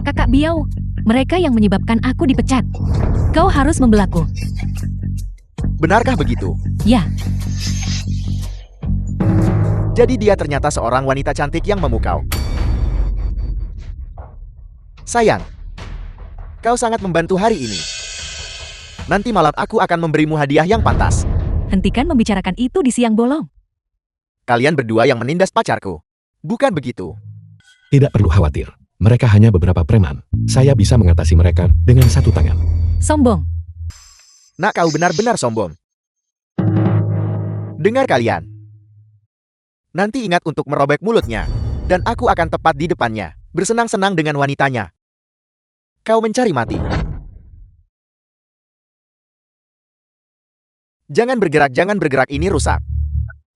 Kakak Biau, mereka yang menyebabkan aku dipecat. Kau harus membelaku. Benarkah begitu? Ya, Jadi dia ternyata seorang wanita cantik yang memukau. Sayang, kau sangat membantu hari ini. Nanti malam aku akan memberimu hadiah yang pantas. hentikan membicarakan itu di siang bolong. Kalian berdua yang menindas pacarku. Bukan begitu? Tidak perlu khawatir. Mereka hanya beberapa preman. Saya bisa mengatasi mereka dengan satu tangan. Sombong. Nak, kau benar-benar sombong. Dengar kalian. Nanti ingat untuk merobek mulutnya. Dan aku akan tepat di depannya, bersenang-senang dengan wanitanya. Kau mencari mati. Jangan bergerak, ini rusak.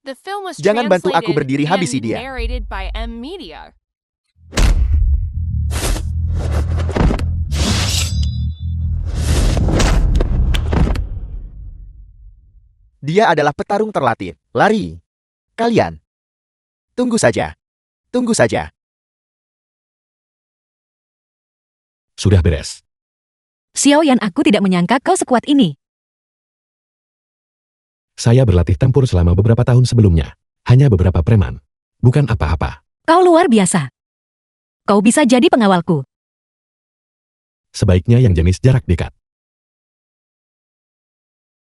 The film was Jangan bantu aku translated berdiri, habisi and dia. narrated by M Media. Dia adalah petarung terlatih. Lari. Kalian. Tunggu saja. Tunggu saja. Sudah beres. Xiao Yan, aku tidak menyangka kau sekuat ini. Saya berlatih tempur selama beberapa tahun sebelumnya. Hanya beberapa preman. Bukan apa-apa. Kau luar biasa. Kau bisa jadi pengawalku. Sebaiknya yang jenis jarak dekat.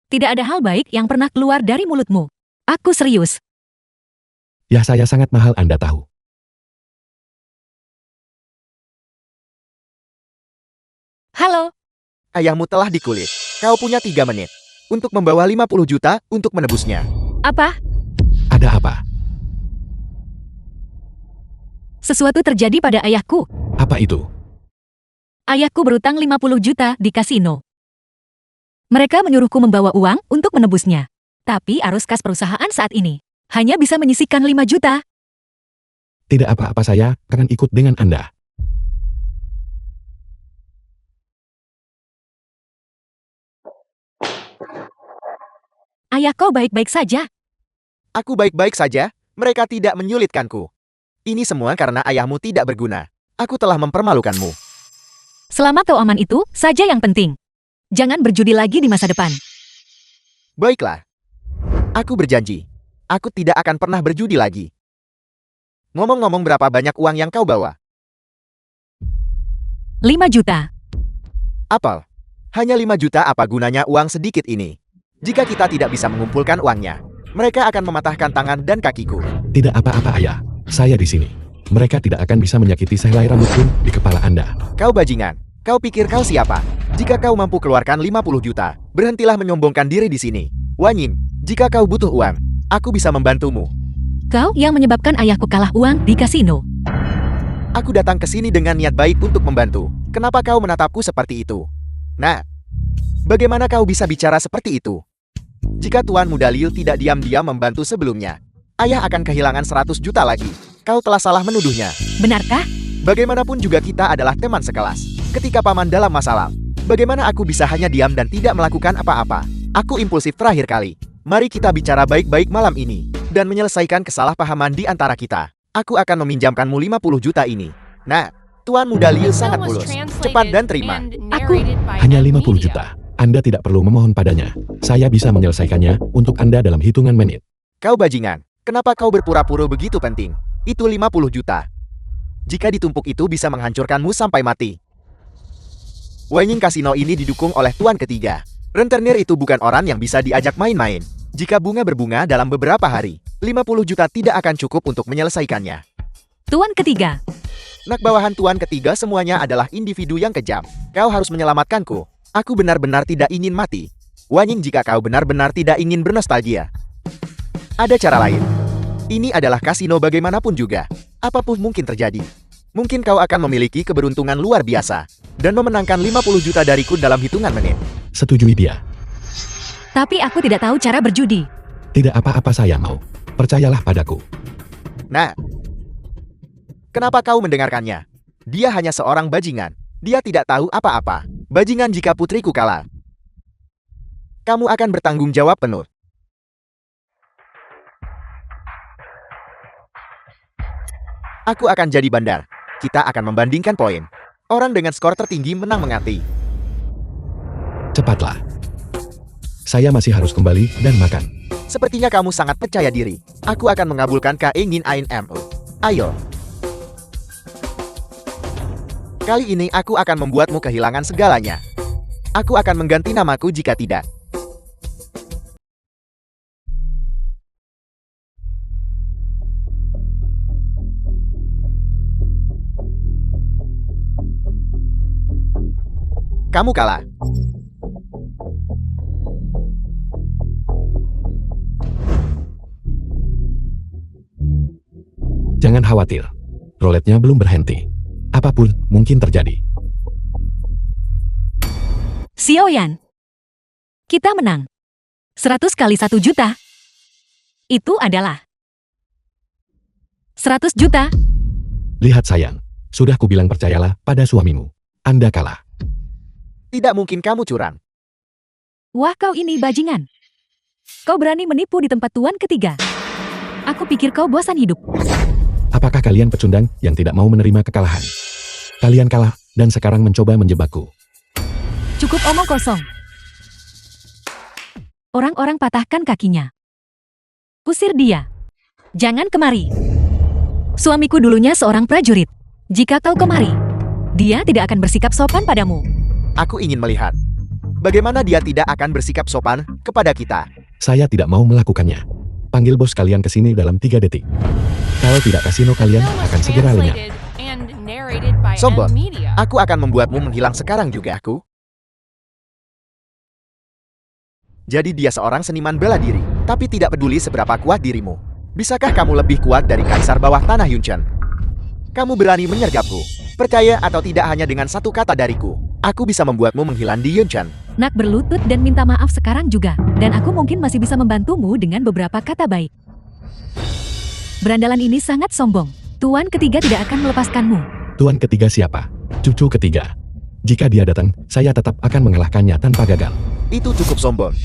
Tidak ada hal baik yang pernah keluar dari mulutmu. Aku serius. Ya, saya sangat mahal, Anda tahu. Halo, Ayahmu telah dikulit. Kau punya 3 menit. Untuk membawa 50 juta untuk menebusnya. apa? Ada apa? Sesuatu terjadi pada ayahku. Apa itu? Ayahku berutang 50 juta di kasino. Mereka menyuruhku membawa uang untuk menebusnya. Tapi arus kas perusahaan saat ini hanya bisa menyisihkan 5 juta. Tidak apa-apa, saya akan ikut dengan Anda. Ayah, kau baik-baik saja. Aku baik-baik saja, mereka tidak menyulitkanku. Ini semua karena ayahmu tidak berguna. Aku telah mempermalukanmu. Selama kau aman itu saja yang penting. Jangan berjudi lagi di masa depan. Baiklah. Aku berjanji. Aku tidak akan pernah berjudi lagi. Ngomong-ngomong, berapa banyak uang yang kau bawa? 5 juta. Apel. Hanya 5 juta, apa gunanya uang sedikit ini? Jika kita tidak bisa mengumpulkan uangnya, mereka akan mematahkan tangan dan kakiku. Tidak apa-apa, Ayah. Saya di sini. Mereka tidak akan bisa menyakiti sehelai rambut pun di kepala Anda. Kau bajingan. Kau pikir kau siapa? Jika kau mampu keluarkan 50 juta, berhentilah menyombongkan diri di sini. Wanyin, jika kau butuh uang, aku bisa membantumu. Kau yang menyebabkan ayahku kalah uang di kasino. Aku datang ke sini dengan niat baik untuk membantu. Kenapa kau menatapku seperti itu? Nah, bagaimana kau bisa bicara seperti itu? Jika Tuan Muda Liu tidak diam-diam membantu sebelumnya, ayah akan kehilangan 100 juta lagi. Kau telah salah menuduhnya. Benarkah? Bagaimanapun juga kita adalah teman sekelas. Ketika paman dalam masalah, bagaimana aku bisa hanya diam dan tidak melakukan apa-apa? Aku impulsif terakhir kali. Mari kita bicara baik-baik malam ini dan menyelesaikan kesalahpahaman di antara kita. Aku akan meminjamkanmu 50 juta ini. Nah, Tuan Muda Liu The film sangat was mulus. translated Cepat dan terima. and narrated by Hanya M 50 Media. juta. Anda tidak perlu memohon padanya. Saya bisa menyelesaikannya untuk Anda dalam hitungan menit. Kau bajingan. Kenapa kau berpura-pura begitu penting? Itu 50 juta. Jika ditumpuk itu bisa menghancurkanmu sampai mati. Wanyin kasino ini didukung oleh Tuan ketiga. Rentenir itu bukan orang yang bisa diajak main-main. Jika bunga berbunga dalam beberapa hari, 50 juta tidak akan cukup untuk menyelesaikannya. Tuan ketiga. Nak bawahan Tuan ketiga semuanya adalah individu yang kejam. Kau harus menyelamatkanku. Aku benar-benar tidak ingin mati. Wanyin, jika kau benar-benar tidak ingin bernostalgia, ada cara lain. Ini adalah kasino bagaimanapun juga. Apapun mungkin terjadi. Mungkin kau akan memiliki keberuntungan luar biasa dan memenangkan 50 juta dariku dalam hitungan menit. Setujui dia. Tapi aku tidak tahu cara berjudi. Tidak apa-apa, saya mau. Percayalah padaku. Nah, kenapa kau mendengarkannya? Dia hanya seorang bajingan. Dia tidak tahu apa-apa. Bajingan, jika putriku kalah, kamu akan bertanggung jawab penuh. Aku akan jadi bandar. Kita akan membandingkan poin. Orang dengan skor tertinggi menang mengati. Cepatlah. Saya masih harus kembali dan makan. Sepertinya kamu sangat percaya diri. Aku akan mengabulkan keinginanmu. Ayo. Kali ini aku akan membuatmu kehilangan segalanya. Aku akan mengganti namaku jika tidak. Kamu kalah. Jangan khawatir. Roletnya belum berhenti. Apapun mungkin terjadi. Xiaoyan. Kita menang. 100 kali 1 juta. Itu adalah 100 juta. Lihat sayang. Sudah kubilang percayalah pada suamimu. Anda kalah. Tidak mungkin kamu curang. Wah, kau ini bajingan. Kau berani menipu di tempat tuan ketiga. Aku pikir kau bosan hidup. Apakah kalian pecundang yang tidak mau menerima kekalahan? Kalian kalah dan sekarang mencoba menjebakku. Cukup omong kosong. Orang-orang patahkan kakinya. Usir dia. Jangan kemari. Suamiku dulunya seorang prajurit. Jika kau kemari, dia tidak akan bersikap sopan padamu. Aku ingin melihat bagaimana dia tidak akan bersikap sopan kepada kita. Saya tidak mau melakukannya. Panggil bos kalian ke sini dalam 3 detik. Kalau tidak, kasino kalian Film was akan segera lenyap. translated and narrated by Sombong. M Media. Aku akan membuatmu menghilang sekarang juga, aku. Jadi dia seorang seniman bela diri, tapi tidak peduli seberapa kuat dirimu. Bisakah kamu lebih kuat dari kaisar bawah tanah Yunchen? Kamu berani menyergapku. Percaya atau tidak, hanya dengan satu kata dariku, aku bisa membuatmu menghilang di Yunchen. Nak berlutut dan minta maaf sekarang juga. Dan aku mungkin masih bisa membantumu dengan beberapa kata baik. Berandalan ini sangat sombong. Tuan ketiga tidak akan melepaskanmu. Tuan ketiga siapa? Cucu ketiga. Jika dia datang, saya tetap akan mengalahkannya tanpa gagal. Itu cukup sombong.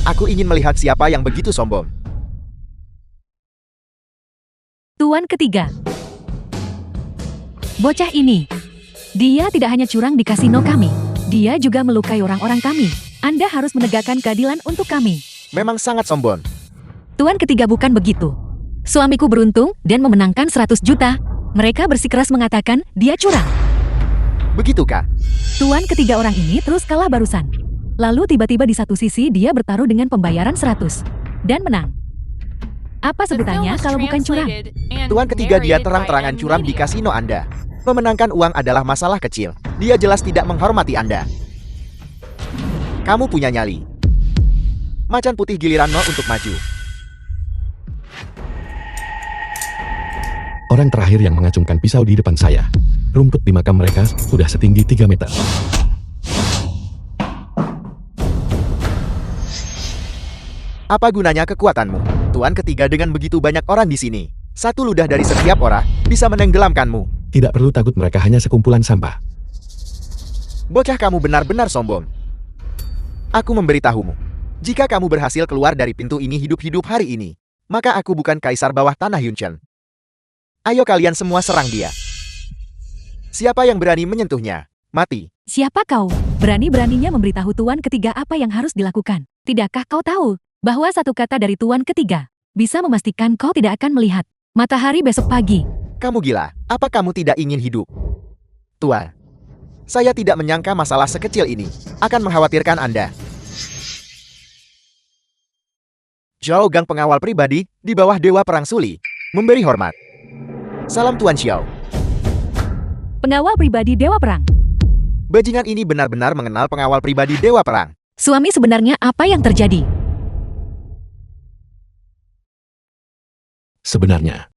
Aku ingin melihat siapa yang begitu sombong. Tuan ketiga. Bocah ini. Dia tidak hanya curang di kasino kami. Dia juga melukai orang-orang kami. Anda harus menegakkan keadilan untuk kami. Memang sangat sombong. Tuan ketiga bukan begitu. Suamiku beruntung dan memenangkan 100 juta. Mereka bersikeras mengatakan dia curang. Begitukah? Tuan ketiga orang ini terus kalah barusan. Lalu tiba-tiba di satu sisi dia bertaruh dengan pembayaran 100. Dan menang. Apa The film sebutannya was kalau bukan curang? translated and Tuan ketiga dia narrated by terang-terangan M curang di Media. kasino Anda. Memenangkan uang adalah masalah kecil. Dia jelas tidak menghormati Anda. Kamu punya nyali. Macan putih giliran No untuk maju. Orang terakhir yang mengacungkan pisau di depan saya. Rumput di makam mereka sudah setinggi 3 meter. Apa gunanya kekuatanmu? Tuan ketiga dengan begitu banyak orang di sini. Satu ludah dari setiap orang bisa menenggelamkanmu. Tidak perlu takut, mereka hanya sekumpulan sampah. Bocah, kamu benar-benar sombong. Aku memberitahumu. Jika kamu berhasil keluar dari pintu ini hidup-hidup hari ini, maka aku bukan kaisar bawah tanah Yunchen. Ayo kalian semua serang dia. Siapa yang berani menyentuhnya, mati. Siapa kau? Berani-beraninya memberitahu tuan ketiga apa yang harus dilakukan. Tidakkah kau tahu bahwa satu kata dari tuan ketiga bisa memastikan kau tidak akan melihat matahari besok pagi? Kamu gila, apa kamu tidak ingin hidup? Tuan, saya tidak menyangka masalah sekecil ini akan mengkhawatirkan Anda. Zhao Gang, pengawal pribadi di bawah Dewa Perang Suli, memberi hormat. Salam Tuan Xiao. Pengawal pribadi Dewa Perang. Bajingan ini benar-benar mengenal pengawal pribadi Dewa Perang. Suami, sebenarnya apa yang terjadi? Sebenarnya,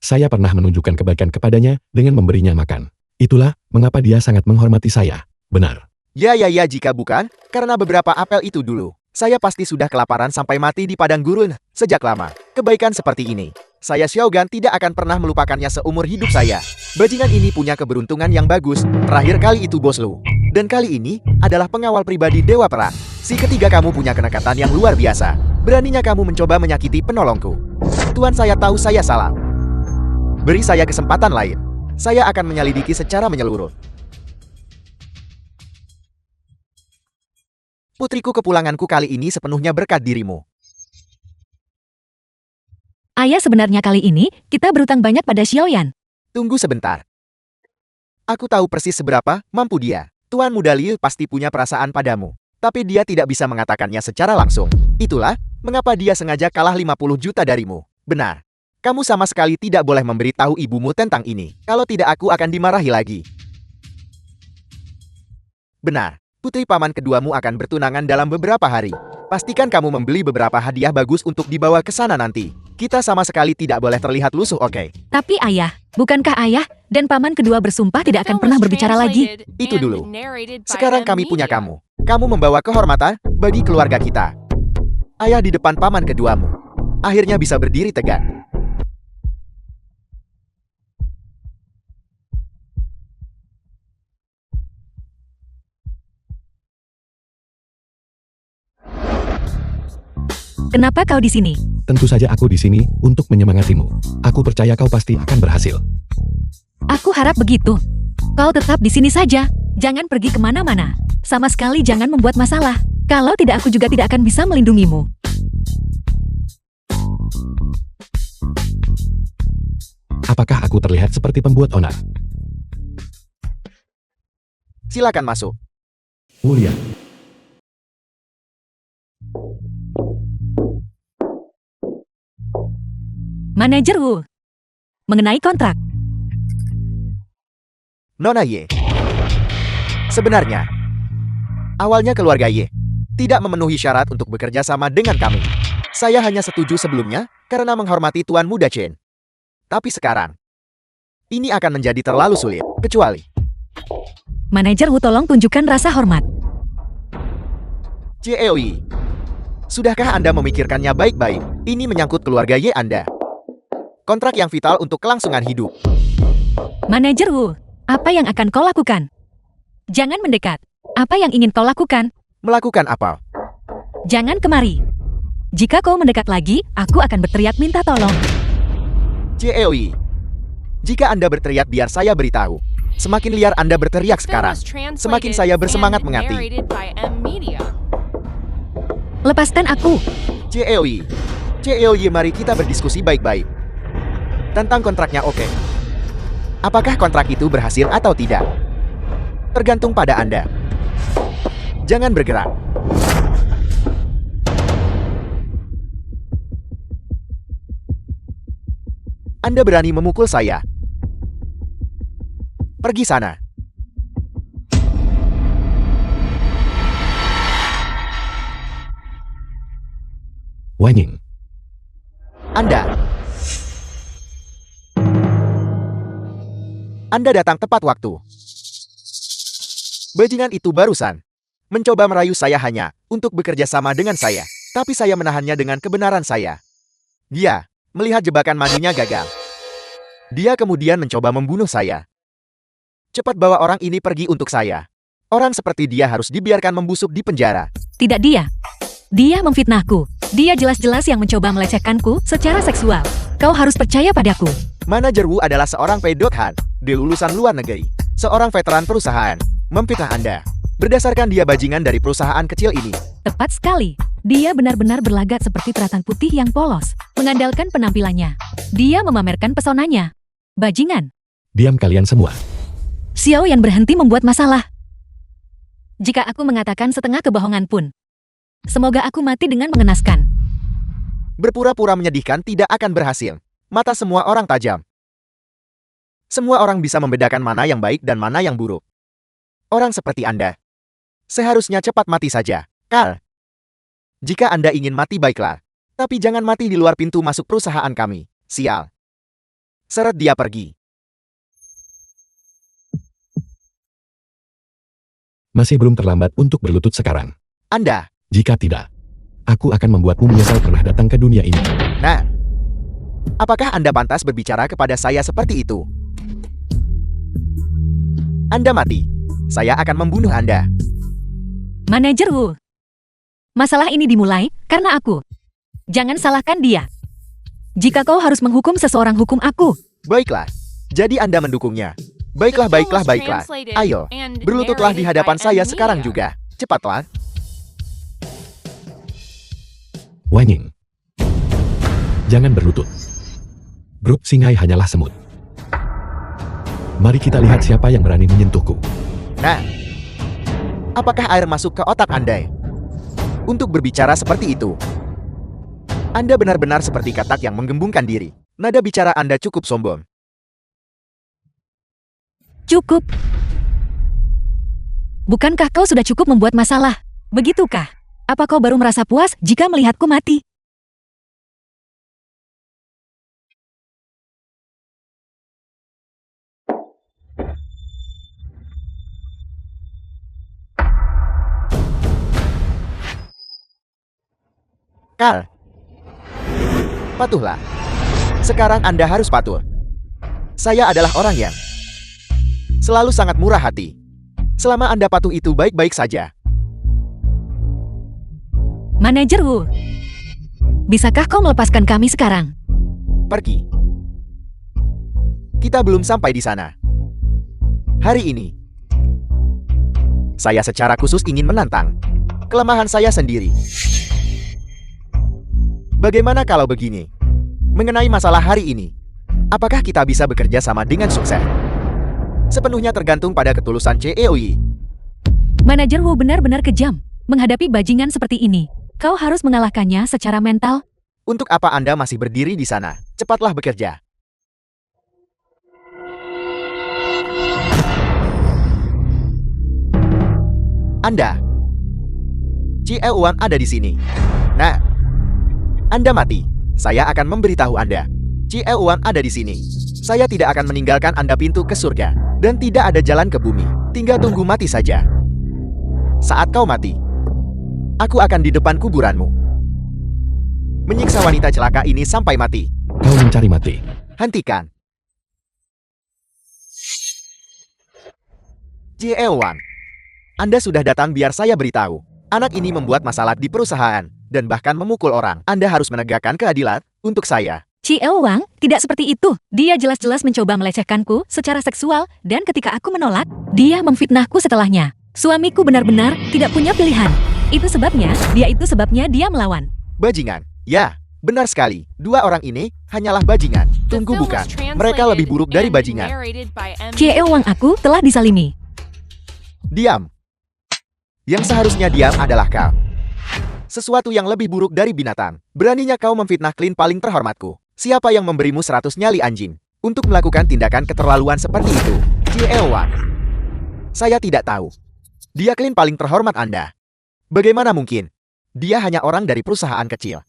saya pernah menunjukkan kebaikan kepadanya dengan memberinya makan. Itulah mengapa dia sangat menghormati saya. Benar. Ya, jika bukan, karena beberapa apel itu dulu, saya pasti sudah kelaparan sampai mati di padang gurun sejak lama. Kebaikan seperti ini, saya Xiaogan tidak akan pernah melupakannya seumur hidup saya. Bajingan ini punya keberuntungan yang bagus, terakhir kali itu Bos Lu. Dan kali ini adalah pengawal pribadi Dewa Perang. Si ketiga, kamu punya kenekatan yang luar biasa. Beraninya kamu mencoba menyakiti penolongku. Tuan, saya tahu saya salah. Beri saya kesempatan lain. Saya akan menyelidiki secara menyeluruh. Putriku, kepulanganku kali ini sepenuhnya berkat dirimu. Ayah, sebenarnya kali ini kita berutang banyak pada Xiaoyan. Tunggu sebentar. Aku tahu persis seberapa mampu dia. Tuan Muda Liu pasti punya perasaan padamu. Tapi dia tidak bisa mengatakannya secara langsung. Itulah mengapa dia sengaja kalah 50 juta darimu. Benar. Kamu sama sekali tidak boleh memberitahu ibumu tentang ini. Kalau tidak, aku akan dimarahi lagi. Benar. Putri paman keduamu akan bertunangan dalam beberapa hari. Pastikan kamu membeli beberapa hadiah bagus untuk dibawa ke sana nanti. Kita sama sekali tidak boleh terlihat lusuh, oke? Tapi ayah, bukankah ayah dan paman kedua bersumpah tidak akan pernah berbicara lagi? Itu dulu. Sekarang kami punya kamu. Kamu membawa kehormatan bagi keluarga kita. Ayah di depan paman keduamu. Akhirnya bisa berdiri tegak. Kenapa kau di sini? Tentu saja aku di sini untuk menyemangatimu. Aku percaya kau pasti akan berhasil. Aku harap begitu. Kau tetap di sini saja. Jangan pergi kemana-mana. Sama sekali jangan membuat masalah. Kalau tidak, aku juga tidak akan bisa melindungimu. Apakah aku terlihat seperti pembuat onar? Silakan masuk. Mulia. Manajer Wu. Mengenai kontrak. Nona Ye. Sebenarnya, awalnya keluarga Ye tidak memenuhi syarat untuk bekerja sama dengan kami. Saya hanya setuju sebelumnya karena menghormati Tuan Muda Chen. Tapi sekarang, ini akan menjadi terlalu sulit, kecuali... Manajer Wu, tolong tunjukkan rasa hormat. JEOI. Sudahkah Anda memikirkannya baik-baik? Ini menyangkut keluarga Ye Anda. Kontrak yang vital untuk kelangsungan hidup. Manajer Wu, apa yang akan kau lakukan? Jangan mendekat. Apa yang ingin kau lakukan? Melakukan apa? Jangan kemari. Jika kau mendekat lagi, aku akan berteriak minta tolong. JEOI. Jika Anda berteriak, biar saya beritahu. Semakin liar Anda berteriak sekarang, semakin saya bersemangat mengati. Lepaskan aku. JEOI. JEOI, mari kita berdiskusi baik-baik. Tentang kontraknya, oke. Apakah kontrak itu berhasil atau tidak? Tergantung pada Anda. Jangan bergerak. Anda berani memukul saya? Pergi sana. Wanying. Anda datang tepat waktu. Bajingan itu barusan mencoba merayu saya hanya untuk bekerja sama dengan saya. Tapi saya menahannya dengan kebenaran saya. Dia melihat jebakan madunya gagal. Dia kemudian mencoba membunuh saya. Cepat bawa orang ini pergi untuk saya. Orang seperti dia harus dibiarkan membusuk di penjara. Tidak dia. Dia memfitnahku. Dia jelas-jelas yang mencoba melecehkanku secara seksual. Kau harus percaya padaku. Manajer Wu adalah seorang pedokhan di lulusan luar negeri. Seorang veteran perusahaan. Memfitnah Anda. Berdasarkan dia bajingan dari perusahaan kecil ini. Tepat sekali. Dia benar-benar berlagak seperti peratan putih yang polos. Mengandalkan penampilannya. Dia memamerkan pesonanya. Bajingan. Diam kalian semua. Xiaoyan berhenti membuat masalah. Jika aku mengatakan setengah kebohongan pun, semoga aku mati dengan mengenaskan. Berpura-pura menyedihkan tidak akan berhasil. Mata semua orang tajam. Semua orang bisa membedakan mana yang baik dan mana yang buruk. Orang seperti Anda seharusnya cepat mati saja. Carl. Jika Anda ingin mati, baiklah. Tapi jangan mati di luar pintu masuk perusahaan kami. Sial. Seret dia pergi. Masih belum terlambat untuk berlutut sekarang. Anda. Jika tidak, aku akan membuatmu menyesal pernah datang ke dunia ini. Nah, apakah Anda pantas berbicara kepada saya seperti itu? Anda mati. Saya akan membunuh Anda. Manajer Wu. Masalah ini dimulai karena aku. Jangan salahkan dia. Jika kau harus menghukum seseorang, hukum aku. Baiklah. Jadi Anda mendukungnya. Baiklah, baiklah, baiklah. Ayo, berlututlah di hadapan saya sekarang juga. Cepatlah. Wanying. Jangan berlutut. Grup Singai hanyalah semut. Mari kita lihat siapa yang berani menyentuhku. Nah, apakah air masuk ke otak Anda? Untuk berbicara seperti itu, Anda benar-benar seperti katak yang menggembungkan diri. Nada bicara Anda cukup sombong. Cukup. Bukankah kau sudah cukup membuat masalah? Begitukah? Apa kau baru merasa puas jika melihatku mati? Karl, patuhlah. Sekarang Anda harus patuh. Saya adalah orang yang selalu sangat murah hati. Selama Anda patuh itu baik-baik saja. Manajer Wu, bisakah kau melepaskan kami sekarang? Pergi. Kita belum sampai di sana. Hari ini, saya secara khusus ingin menantang kelemahan saya sendiri. Bagaimana kalau begini? Mengenai masalah hari ini, apakah kita bisa bekerja sama dengan sukses? Sepenuhnya tergantung pada ketulusan CEOI. Manajer Wu benar-benar kejam. Menghadapi bajingan seperti ini, kau harus mengalahkannya secara mental. Untuk apa Anda masih berdiri di sana? Cepatlah bekerja. Anda, CEOan ada di sini. Nah, Anda mati. Saya akan memberitahu Anda. CEOan ada di sini. Saya tidak akan meninggalkan Anda pintu ke surga. Dan tidak ada jalan ke bumi. Tinggal tunggu mati saja. Saat kau mati, aku akan di depan kuburanmu. Menyiksa wanita celaka ini sampai mati. Kau mencari mati. Hentikan. CEOan, Anda sudah datang biar saya beritahu. Anak ini membuat masalah di perusahaan dan bahkan memukul orang. Anda harus menegakkan keadilan untuk saya. Ciel Wang tidak seperti itu. Dia jelas-jelas mencoba melecehkanku secara seksual dan ketika aku menolak, dia memfitnahku setelahnya. Suamiku benar-benar tidak punya pilihan. Itu sebabnya dia melawan. Bajingan. Ya, benar sekali. Dua orang ini hanyalah bajingan. Tunggu, bukan. Mereka lebih buruk dari bajingan. Ciel Wang aku telah disalimi. Diam. Yang seharusnya diam adalah kau. Sesuatu yang lebih buruk dari binatang. Beraninya kau memfitnah klien paling terhormatku. Siapa yang memberimu 100 nyali anjing untuk melakukan tindakan keterlaluan seperti itu? CEOan. Saya tidak tahu. Dia klien paling terhormat Anda. Bagaimana mungkin? Dia hanya orang dari perusahaan kecil.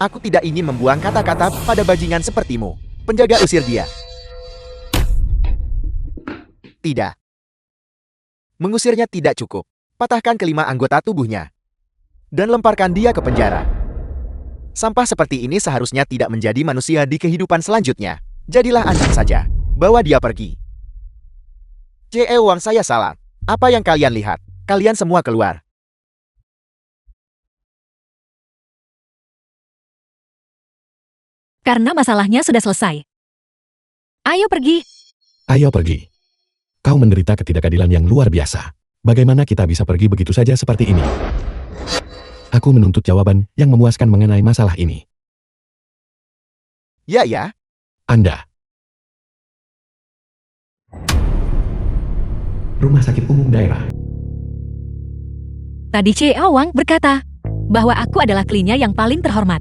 Aku tidak ingin membuang kata-kata pada bajingan sepertimu. Penjaga, usir dia. Tidak. Mengusirnya tidak cukup. Patahkan kelima anggota tubuhnya. Dan lemparkan dia ke penjara. Sampah seperti ini seharusnya tidak menjadi manusia di kehidupan selanjutnya. Jadilah anjing saja. Bawa dia pergi. CEOan, saya salah. Apa yang kalian lihat? Kalian semua keluar. Karena masalahnya sudah selesai. Ayo pergi. Ayo pergi. Kau menderita ketidakadilan yang luar biasa. Bagaimana kita bisa pergi begitu saja seperti ini? Aku menuntut jawaban yang memuaskan mengenai masalah ini. Ya. Anda. Rumah Sakit Umum Daerah. Tadi Ciel Wang berkata bahwa aku adalah kliennya yang paling terhormat.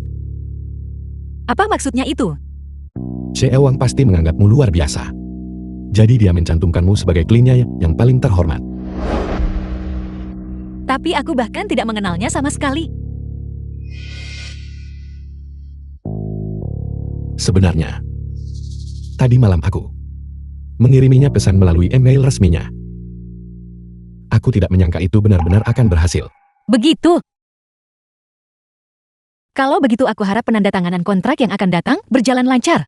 Apa maksudnya itu? CEOan Wang pasti menganggapmu luar biasa. Jadi dia mencantumkanmu sebagai kliennya yang paling terhormat. Tapi aku bahkan tidak mengenalnya sama sekali. Sebenarnya, tadi malam aku mengiriminya pesan melalui email resminya. Aku tidak menyangka itu benar-benar akan berhasil. Begitu. Kalau begitu aku harap penandatanganan kontrak yang akan datang berjalan lancar.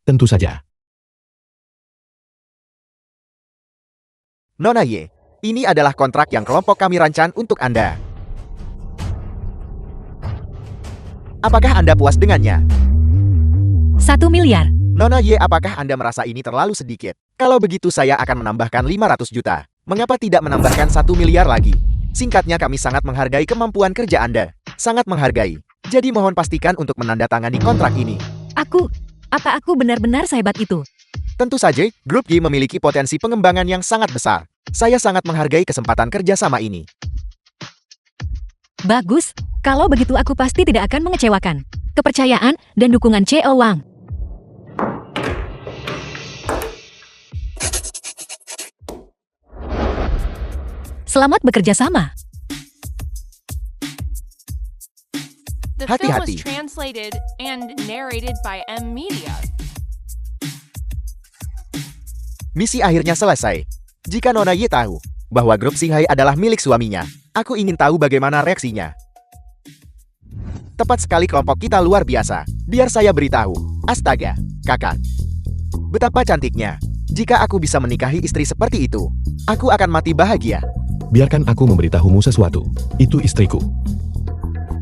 Tentu saja. Nona Ye, ini adalah kontrak yang kelompok kami rancang untuk Anda. Apakah Anda puas dengannya? 1 miliar. Nona Ye, apakah Anda merasa ini terlalu sedikit? Kalau begitu saya akan menambahkan 500 juta. Mengapa tidak menambahkan 1 miliar lagi? Singkatnya, kami sangat menghargai kemampuan kerja Anda. Sangat menghargai. Jadi mohon pastikan untuk menandatangani kontrak ini. Apa aku benar-benar sehebat itu? Tentu saja, grup G memiliki potensi pengembangan yang sangat besar. Saya sangat menghargai kesempatan kerjasama ini. Bagus, kalau begitu aku pasti tidak akan mengecewakan. Kepercayaan dan dukungan Cheo Wang. Selamat bekerja sama. The film was Hati-hati. translated and narrated by M Media. Misi akhirnya selesai. Jika Nona Ye tahu bahwa grup Xinghai adalah milik suaminya, aku ingin tahu bagaimana reaksinya. Tepat sekali, kelompok kita luar biasa. Biar saya beritahu. Astaga, kakak. Betapa cantiknya. Jika aku bisa menikahi istri seperti itu, aku akan mati bahagia. Biarkan aku memberitahumu sesuatu. Itu istriku.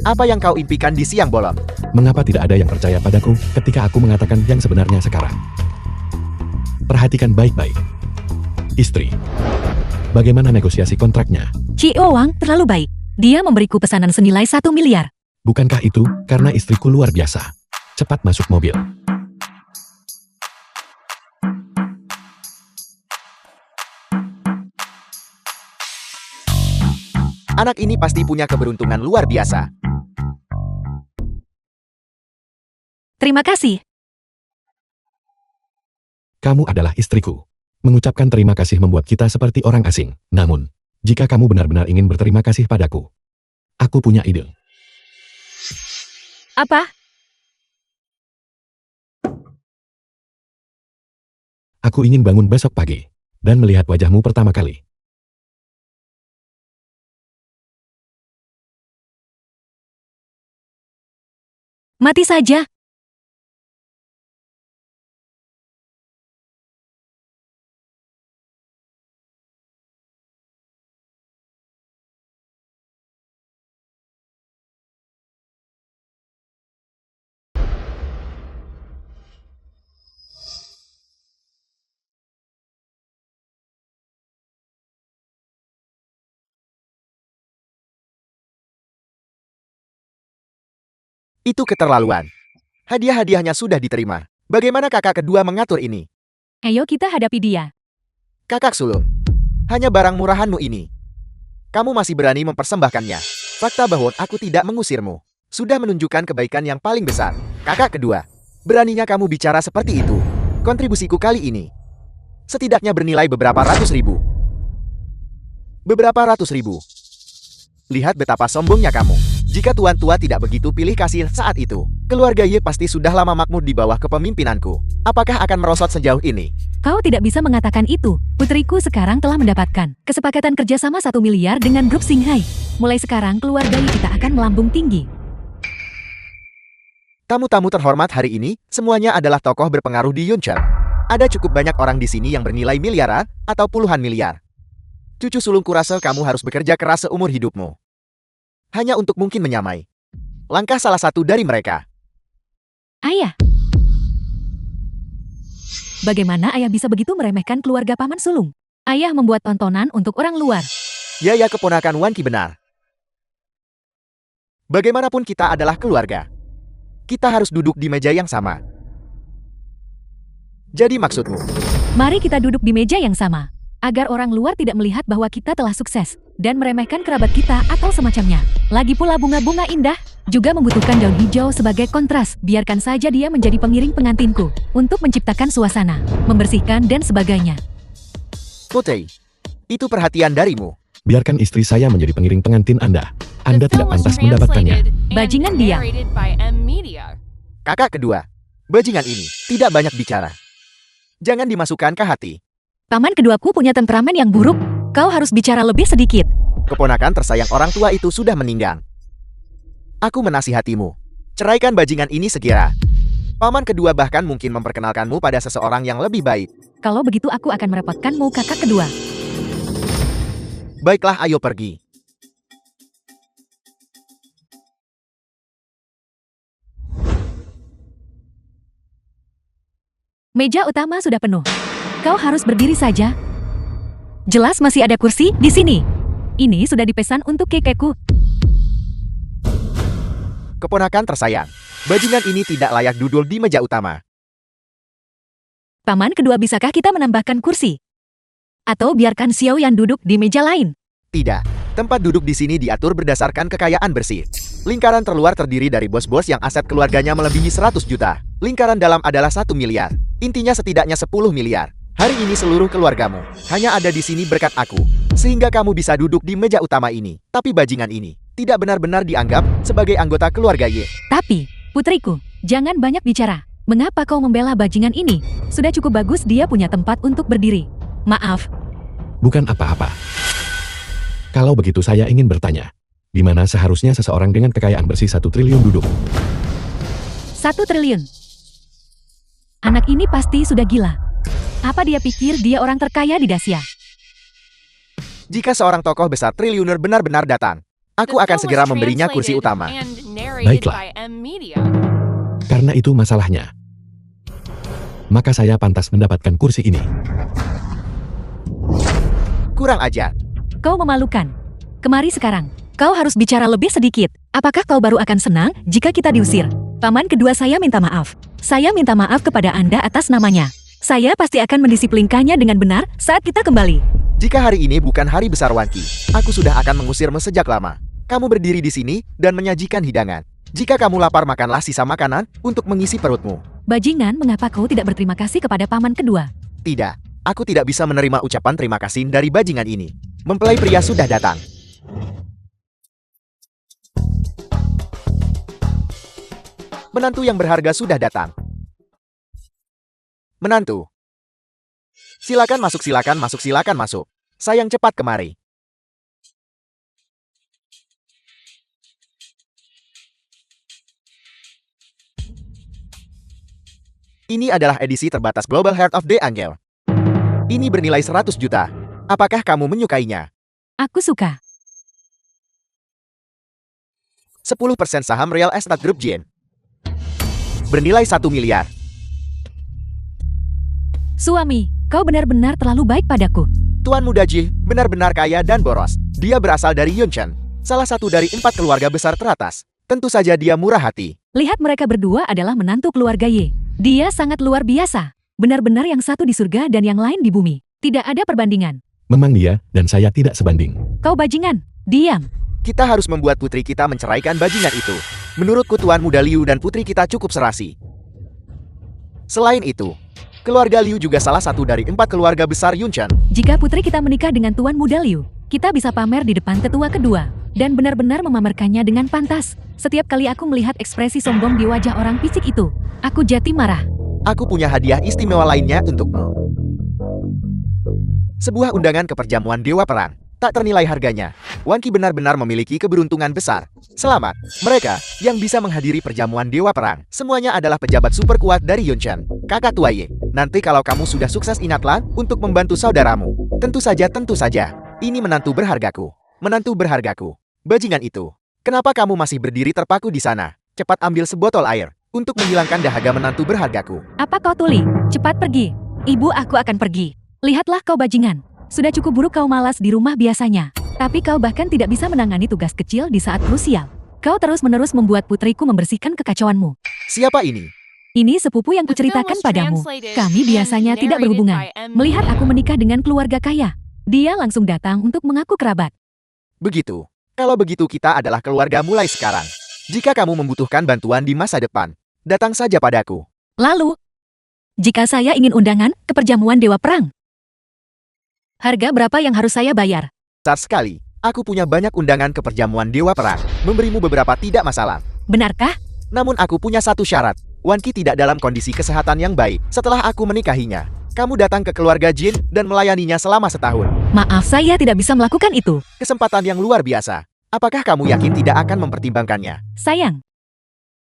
Apa yang kau impikan di siang bolong? Mengapa tidak ada yang percaya padaku ketika aku mengatakan yang sebenarnya sekarang? Perhatikan baik-baik. Istri. Bagaimana negosiasi kontraknya? Cheo Wang terlalu baik. Dia memberiku pesanan senilai 1 miliar. Bukankah itu karena istriku luar biasa? Cepat masuk mobil. Anak ini pasti punya keberuntungan luar biasa. Terima kasih. Kamu adalah istriku. Mengucapkan terima kasih membuat kita seperti orang asing. Namun, jika kamu benar-benar ingin berterima kasih padaku, aku punya ide. Apa? Aku ingin bangun besok pagi dan melihat wajahmu pertama kali. Mati saja. Itu keterlaluan. Hadiah-hadiahnya sudah diterima. Bagaimana kakak kedua mengatur ini? Ayo kita hadapi dia. Kakak sulung. Hanya barang murahanmu ini. Kamu masih berani mempersembahkannya. Fakta bahwa aku tidak mengusirmu sudah menunjukkan kebaikan yang paling besar. Kakak kedua. Beraninya kamu bicara seperti itu. Kontribusiku kali ini setidaknya bernilai beberapa ratus ribu. Beberapa ratus ribu. Lihat betapa sombongnya kamu. Jika tuan tua tidak begitu pilih kasih saat itu, keluarga Ye pasti sudah lama makmur di bawah kepemimpinanku. Apakah akan merosot sejauh ini? Kau tidak bisa mengatakan itu. Putriku sekarang telah mendapatkan kesepakatan kerjasama 1 miliar dengan grup Xinghai. Mulai sekarang keluarga Ye kita akan melambung tinggi. Tamu-tamu terhormat hari ini, semuanya adalah tokoh berpengaruh di Yuncheng. Ada cukup banyak orang di sini yang bernilai miliaran atau puluhan miliar. Cucu sulungku rasa kamu harus bekerja keras seumur hidupmu. Hanya untuk mungkin menyamai langkah salah satu dari mereka. Ayah. Bagaimana ayah bisa begitu meremehkan keluarga paman sulung? Ayah membuat tontonan untuk orang luar. Ya, keponakan Wan Qi benar. Bagaimanapun kita adalah keluarga. Kita harus duduk di meja yang sama. Jadi maksudmu? Mari kita duduk di meja yang sama. Agar orang luar tidak melihat bahwa kita telah sukses dan meremehkan kerabat kita atau semacamnya. Lagi pula bunga-bunga indah juga membutuhkan daun hijau sebagai kontras. Biarkan saja dia menjadi pengiring pengantinku untuk menciptakan suasana, membersihkan dan sebagainya. Putri, itu perhatian darimu. Biarkan istri saya menjadi pengiring pengantin Anda. Anda The tidak film was pantas mendapatkannya. translated and Bajingan dia. narrated by M Media. Kakak kedua, bajingan ini tidak banyak bicara. Jangan dimasukkan ke hati. Paman keduaku punya temperamen yang buruk. Kau harus bicara lebih sedikit. Keponakan tersayang orang tua itu sudah meninggal. Aku menasihatimu. Ceraikan bajingan ini segera. Paman kedua bahkan mungkin memperkenalkanmu pada seseorang yang lebih baik. Kalau begitu aku akan merepotkanmu kakak kedua. Baiklah, ayo pergi. Meja utama sudah penuh. Kau harus berdiri saja. Jelas masih ada kursi di sini. Ini sudah dipesan untuk kekeku. Keponakan tersayang, bajingan ini tidak layak duduk di meja utama. Paman kedua, bisakah kita menambahkan kursi? Atau biarkan Xiao Yan duduk di meja lain? Tidak, tempat duduk di sini diatur berdasarkan kekayaan bersih. Lingkaran terluar terdiri dari bos-bos yang aset keluarganya melebihi 100 juta. Lingkaran dalam adalah 1 miliar. Intinya setidaknya 10 miliar. Hari ini seluruh keluargamu hanya ada di sini berkat aku. Sehingga kamu bisa duduk di meja utama ini. Tapi bajingan ini tidak benar-benar dianggap sebagai anggota keluarga Ye. Tapi, putriku, jangan banyak bicara. Mengapa kau membela bajingan ini? Sudah cukup bagus dia punya tempat untuk berdiri. Maaf, Bukan apa-apa. Kalau begitu saya ingin bertanya, di mana seharusnya seseorang dengan kekayaan bersih 1 triliun duduk? 1 triliun. Anak ini pasti sudah gila. Apa dia pikir dia orang terkaya di Dacia? Jika seorang tokoh besar triliuner benar-benar datang, aku The akan film segera was memberinya kursi translated utama. and narrated Baiklah. by M Media. Karena itu masalahnya. Maka saya pantas mendapatkan kursi ini. Kurang ajar. Kau memalukan. Kemari sekarang. Kau harus bicara lebih sedikit. Apakah kau baru akan senang jika kita diusir? Paman kedua, saya minta maaf. Saya minta maaf kepada Anda atas namanya. Saya pasti akan mendisiplinkannya dengan benar saat kita kembali. Jika hari ini bukan hari besar Wanki, aku sudah akan mengusirmu sejak lama. Kamu berdiri di sini dan menyajikan hidangan. Jika kamu lapar, makanlah sisa makanan untuk mengisi perutmu. Bajingan, mengapa kau tidak berterima kasih kepada paman kedua? Tidak, aku tidak bisa menerima ucapan terima kasih dari bajingan ini. Mempelai pria sudah datang. Menantu yang berharga sudah datang. Menantu. Silakan masuk, silakan masuk, silakan masuk. Sayang, cepat kemari. Ini adalah edisi terbatas Global Heart of the Angel. Ini bernilai 100 juta. Apakah kamu menyukainya? Aku suka. 10% saham Real Estate Group Jin. Bernilai 1 miliar. Suami, kau benar-benar terlalu baik padaku. Tuan muda Ji benar-benar kaya dan boros. Dia berasal dari Yunchen, salah satu dari 4 keluarga besar teratas. Tentu saja dia murah hati. Lihat, mereka berdua adalah menantu keluarga Ye. Dia sangat luar biasa. Benar-benar yang satu di surga dan yang lain di bumi. Tidak ada perbandingan. Memang dia dan saya tidak sebanding. Kau bajingan, diam. Kita harus membuat putri kita menceraikan bajingan itu. Menurutku Tuan muda Liu dan putri kita cukup serasi. Selain itu, keluarga Liu juga salah satu dari 4 keluarga besar Yunchen. Jika putri kita menikah dengan Tuan Muda Liu, kita bisa pamer di depan tetua kedua. Dan benar-benar memamerkannya dengan pantas. Setiap kali aku melihat ekspresi sombong di wajah orang picik itu, aku jati marah. Aku punya hadiah istimewa lainnya untukmu. Sebuah undangan ke perjamuan Dewa Perang. Tak ternilai harganya. Wanki benar-benar memiliki keberuntungan besar. Selamat, mereka yang bisa menghadiri perjamuan Dewa Perang. Semuanya adalah pejabat super kuat dari Yunchen. Kakak tua Ye, nanti kalau kamu sudah sukses, ingatlah untuk membantu saudaramu. Tentu saja, tentu saja. Ini menantu berhargaku. Menantu berhargaku. Bajingan itu. Kenapa kamu masih berdiri terpaku di sana? Cepat ambil sebotol air untuk menghilangkan dahaga menantu berhargaku. Apa kau tuli? Cepat pergi. Ibu, aku akan pergi. Lihatlah kau bajingan. Sudah cukup buruk kau malas di rumah biasanya. Tapi kau bahkan tidak bisa menangani tugas kecil di saat krusial. Kau terus-menerus membuat putriku membersihkan kekacauanmu. Siapa ini? Ini sepupu yang kuceritakan padamu. Kami biasanya tidak berhubungan. Melihat aku menikah dengan keluarga kaya, dia langsung datang untuk mengaku kerabat. Begitu. Kalau begitu, kita adalah keluarga mulai sekarang. Jika kamu membutuhkan bantuan di masa depan, datang saja padaku. Lalu, jika saya ingin undangan ke perjamuan Dewa Perang, harga berapa yang harus saya bayar? Besar sekali. Aku punya banyak undangan ke perjamuan Dewa Perang. Memberimu beberapa tidak masalah. Benarkah? Namun aku punya satu syarat. Wanki tidak dalam kondisi kesehatan yang baik setelah aku menikahinya. Kamu datang ke keluarga Jin dan melayaninya selama setahun. Maaf, saya tidak bisa melakukan itu. Kesempatan yang luar biasa. Apakah kamu yakin tidak akan mempertimbangkannya? Sayang,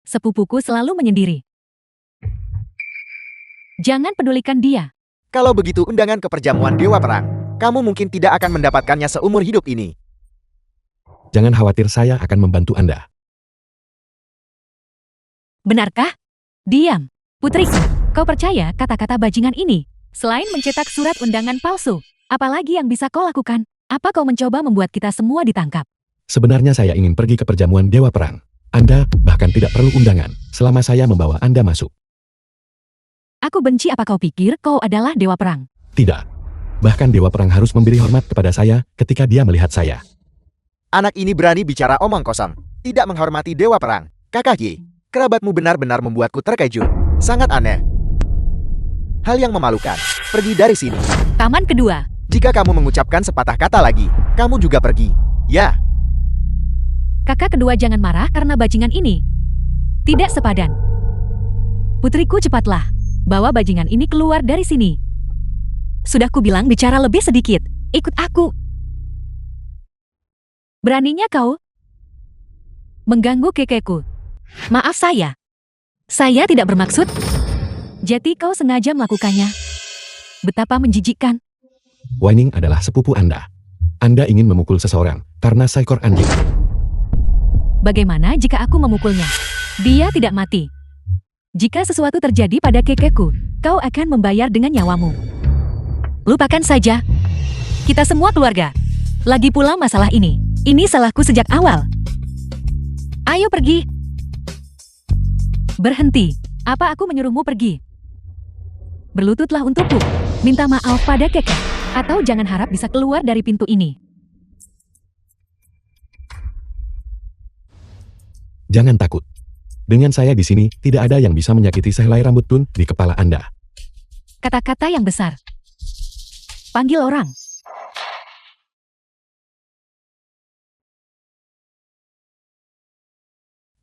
sepupuku selalu menyendiri. Jangan pedulikan dia. Kalau begitu, undangan ke perjamuan Dewa Perang. Kamu mungkin tidak akan mendapatkannya seumur hidup ini. Jangan khawatir, saya akan membantu Anda. Benarkah? Diam, putriku. Kau percaya kata-kata bajingan ini? Selain mencetak surat undangan palsu, apalagi yang bisa kau lakukan? Apa kau mencoba membuat kita semua ditangkap? Sebenarnya saya ingin pergi ke perjamuan Dewa Perang. Anda bahkan tidak perlu undangan selama saya membawa Anda masuk. Aku benci apa kau pikir kau adalah dewa perang. Tidak. Bahkan Dewa Perang harus memberi hormat kepada saya ketika dia melihat saya. Anak ini berani bicara omong kosong. Tidak menghormati Dewa Perang. Kakak Yi, kerabatmu benar-benar membuatku terkejut. Sangat aneh. Hal yang memalukan. Pergi dari sini. Taman kedua. Jika kamu mengucapkan sepatah kata lagi, kamu juga pergi. Ya, Kakak kedua jangan marah karena bajingan ini. Tidak sepadan. Putriku cepatlah. Bawa bajingan ini keluar dari sini. Sudah kubilang bicara lebih sedikit. Ikut aku. Beraninya kau mengganggu kekeku. Maaf saya. Saya tidak bermaksud. Jadi kau sengaja melakukannya. Betapa menjijikkan. Waning adalah sepupu Anda. Anda ingin memukul seseorang karena seekor anjing. Bagaimana jika aku memukulnya? Dia tidak mati. Jika sesuatu terjadi pada kekeku, kau akan membayar dengan nyawamu. Lupakan saja. Kita semua keluarga. Lagi pula masalah ini. Ini salahku sejak awal. Ayo pergi. Berhenti. Apa aku menyuruhmu pergi? Berlututlah untukku. Minta maaf pada kekek. Atau jangan harap bisa keluar dari pintu ini. Jangan takut. Dengan saya di sini, tidak ada yang bisa menyakiti sehelai rambut pun di kepala Anda. Kata-kata yang besar. Panggil orang.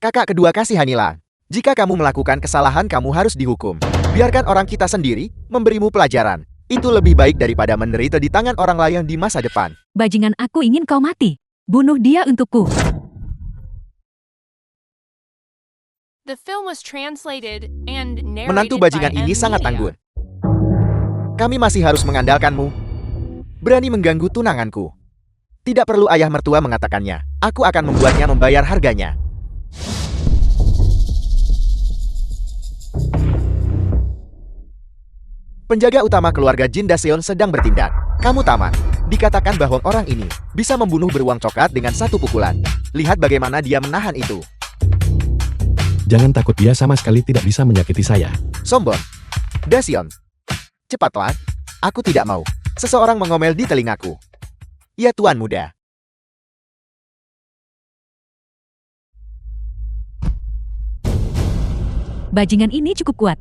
kakak kedua kasihanilah. Jika kamu melakukan kesalahan, kamu harus dihukum. Biarkan orang kita sendiri memberimu pelajaran. Itu lebih baik daripada menderita di tangan orang lain di masa depan. Bajingan, aku ingin kau mati. Bunuh dia untukku. The film was translated and narrated Menantu by bajingan ini M. sangat Media. tangguh. Kami masih harus mengandalkanmu. Berani mengganggu tunanganku. Tidak perlu ayah mertua mengatakannya. Aku akan membuatnya membayar harganya. Penjaga utama keluarga Jin Daseon sedang bertindak. Kamu tamat. Dikatakan bahwa orang ini bisa membunuh beruang coklat dengan satu pukulan. Lihat bagaimana dia menahan itu. Jangan takut, dia sama sekali tidak bisa menyakiti saya. Sombong. Daseon. Cepatlah. Aku tidak mau. Seseorang mengomel di telingaku. Ya tuan muda. Bajingan ini cukup kuat.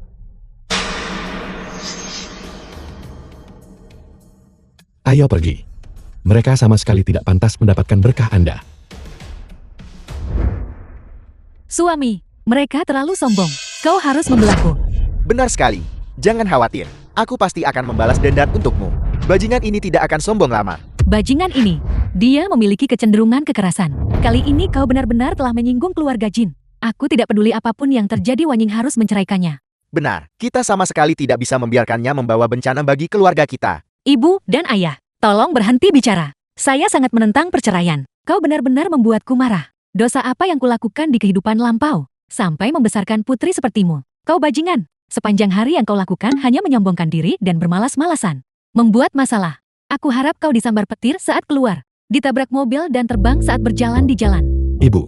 Ayo pergi. Mereka sama sekali tidak pantas mendapatkan berkah Anda. Suami, mereka terlalu sombong. Kau harus membelahku. Benar sekali. Jangan khawatir. Aku pasti akan membalas dendam untukmu. Bajingan ini tidak akan sombong lama. Bajingan ini, dia memiliki kecenderungan kekerasan. Kali ini kau benar-benar telah menyinggung keluarga Jin. Aku tidak peduli apapun yang terjadi, Wanying harus menceraikannya. Benar, kita sama sekali tidak bisa membiarkannya membawa bencana bagi keluarga kita. Ibu dan ayah, tolong berhenti bicara. Saya sangat menentang perceraian. Kau benar-benar membuatku marah. Dosa apa yang kulakukan di kehidupan lampau, sampai membesarkan putri sepertimu? Kau bajingan. Sepanjang hari yang kau lakukan hanya menyombongkan diri dan bermalas-malasan. Membuat masalah. Aku harap kau disambar petir saat keluar, ditabrak mobil dan terbang saat berjalan di jalan. Ibu,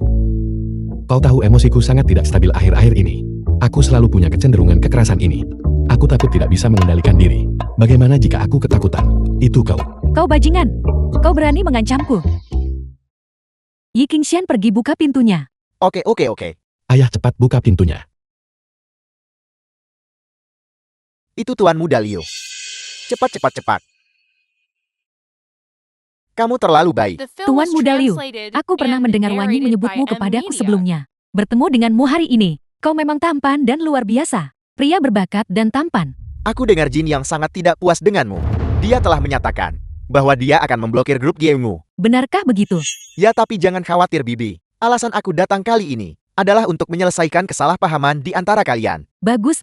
kau tahu emosiku sangat tidak stabil akhir-akhir ini. Aku selalu punya kecenderungan kekerasan ini. Aku takut tidak bisa mengendalikan diri. Bagaimana jika aku ketakutan? Itu kau. Kau bajingan. Kau berani mengancamku. Yi Qingshan pergi buka pintunya. Oke. Ayah, cepat buka pintunya. Itu tuan muda Liu. Cepat. Kamu terlalu baik. The film Tuan was Muda Liu, translated aku pernah and mendengar Wanying narrated menyebutmu by M. kepadaku Media. sebelumnya. Bertemu denganmu hari ini. Kau memang tampan dan luar biasa. Pria berbakat dan tampan. Aku dengar Jin yang sangat tidak puas denganmu. Dia telah menyatakan bahwa dia akan memblokir grup gamemu. Benarkah begitu? Ya, tapi jangan khawatir Bibi. Alasan aku datang kali ini adalah untuk menyelesaikan kesalahpahaman di antara kalian. Bagus.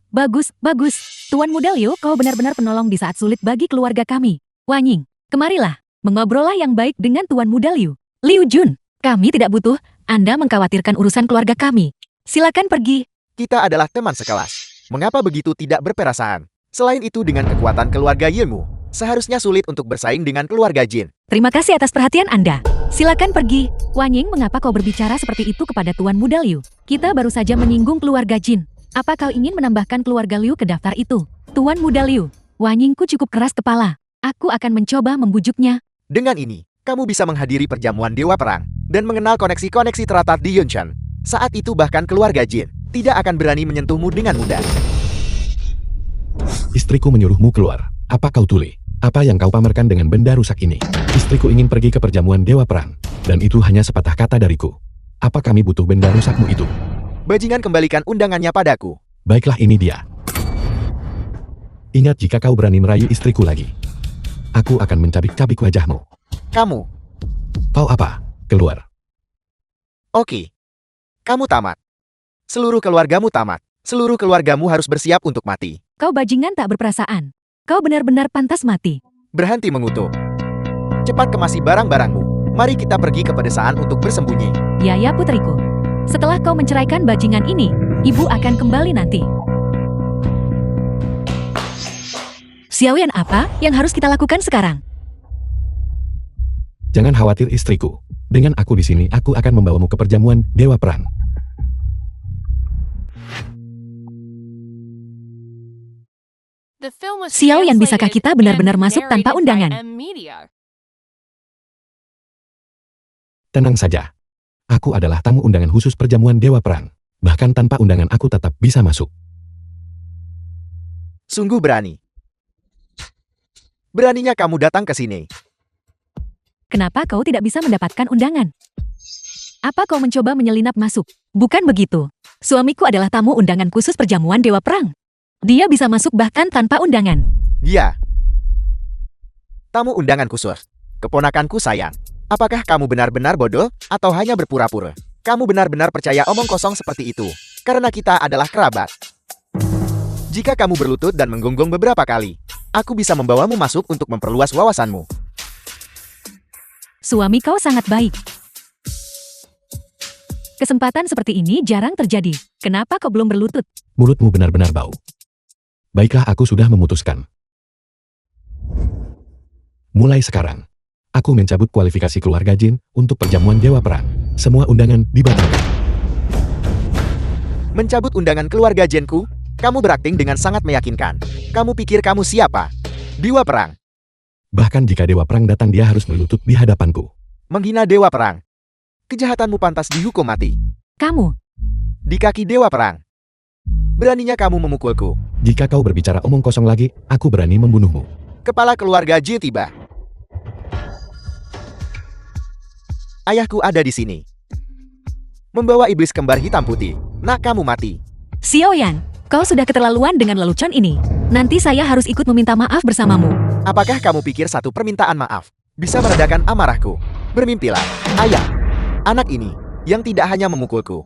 Tuan Muda Liu, kau benar-benar penolong di saat sulit bagi keluarga kami. Wanying, kemarilah. Mengobrollah yang baik dengan Tuan Muda Liu. Liu Jun, kami tidak butuh Anda mengkhawatirkan urusan keluarga kami. Silakan pergi. Kita adalah teman sekelas. Mengapa begitu tidak berperasaan? Selain itu dengan kekuatan keluarga Yilmu, seharusnya sulit untuk bersaing dengan keluarga Jin. Terima kasih atas perhatian Anda. Silakan pergi. Wanying, mengapa kau berbicara seperti itu kepada Tuan Muda Liu? Kita baru saja menyinggung keluarga Jin. Apa kau ingin menambahkan keluarga Liu ke daftar itu? Tuan Muda Liu, Wanyingku cukup keras kepala. Aku akan mencoba membujuknya. Dengan ini, kamu bisa menghadiri perjamuan Dewa Perang dan mengenal koneksi-koneksi teratat di Yunshan. Saat itu bahkan keluarga Jin tidak akan berani menyentuhmu dengan mudah. Istriku menyuruhmu keluar. Apa kau tuli? Apa yang kau pamerkan dengan benda rusak ini? Istriku ingin pergi ke perjamuan Dewa Perang. Dan itu hanya sepatah kata dariku. Apa kami butuh benda rusakmu itu? Bajingan, kembalikan undangannya padaku. Baiklah, ini dia. Ingat, jika kau berani merayu istriku lagi, aku akan mencabik-cabik wajahmu. Kamu. Kau apa? Keluar. Oke. Kamu tamat. Seluruh keluargamu tamat. Seluruh keluargamu harus bersiap untuk mati. Kau bajingan tak berperasaan. Kau benar-benar pantas mati. Berhenti mengutuk. Cepat kemasi barang-barangmu. Mari kita pergi ke pedesaan untuk bersembunyi. Ya putriku. Setelah kau menceraikan bajingan ini, ibu akan kembali nanti. Xiaoyan, apa yang harus kita lakukan sekarang? Jangan khawatir istriku. Dengan aku di sini, aku akan membawamu ke perjamuan Dewa Perang. The film was Xiaoyan, bisakah translated kita benar-benar and masuk tanpa narrated by undangan? M-Media. Tenang saja. Aku adalah tamu undangan khusus perjamuan Dewa Perang. Bahkan tanpa undangan aku tetap bisa masuk. Sungguh berani. Beraninya kamu datang ke sini. Kenapa kau tidak bisa mendapatkan undangan? Apa kau mencoba menyelinap masuk? Bukan begitu. Suamiku adalah tamu undangan khusus perjamuan Dewa Perang. Dia bisa masuk bahkan tanpa undangan. Dia. Tamu undangan khusus. Keponakanku sayang. Apakah kamu benar-benar bodoh atau hanya berpura-pura? Kamu benar-benar percaya omong kosong seperti itu. Karena kita adalah kerabat. Jika kamu berlutut dan menggonggong beberapa kali, aku bisa membawamu masuk untuk memperluas wawasanmu. Suami kau sangat baik. Kesempatan seperti ini jarang terjadi. Kenapa kau belum berlutut? Mulutmu benar-benar bau. Baiklah, aku sudah memutuskan. Mulai sekarang, aku mencabut kualifikasi keluarga Jin untuk perjamuan Dewa Perang. Semua undangan dibatalkan. Mencabut undangan keluarga Jenku? Kamu berakting dengan sangat meyakinkan. Kamu pikir kamu siapa? Dewa Perang. Bahkan jika Dewa Perang datang, dia harus berlutut di hadapanku. Menghina Dewa Perang. Kejahatanmu pantas dihukum mati. Kamu. Di kaki Dewa Perang. Beraninya kamu memukulku. Jika kau berbicara omong kosong lagi, aku berani membunuhmu. Kepala keluarga Jin tiba. Ayahku ada di sini. Membawa iblis kembar hitam putih. Nak, kamu mati. Xiaoyan, kau sudah keterlaluan dengan lelucon ini. Nanti saya harus ikut meminta maaf bersamamu. Apakah kamu pikir satu permintaan maaf bisa meredakan amarahku? Bermimpilah, ayah. Anak ini, yang tidak hanya memukulku,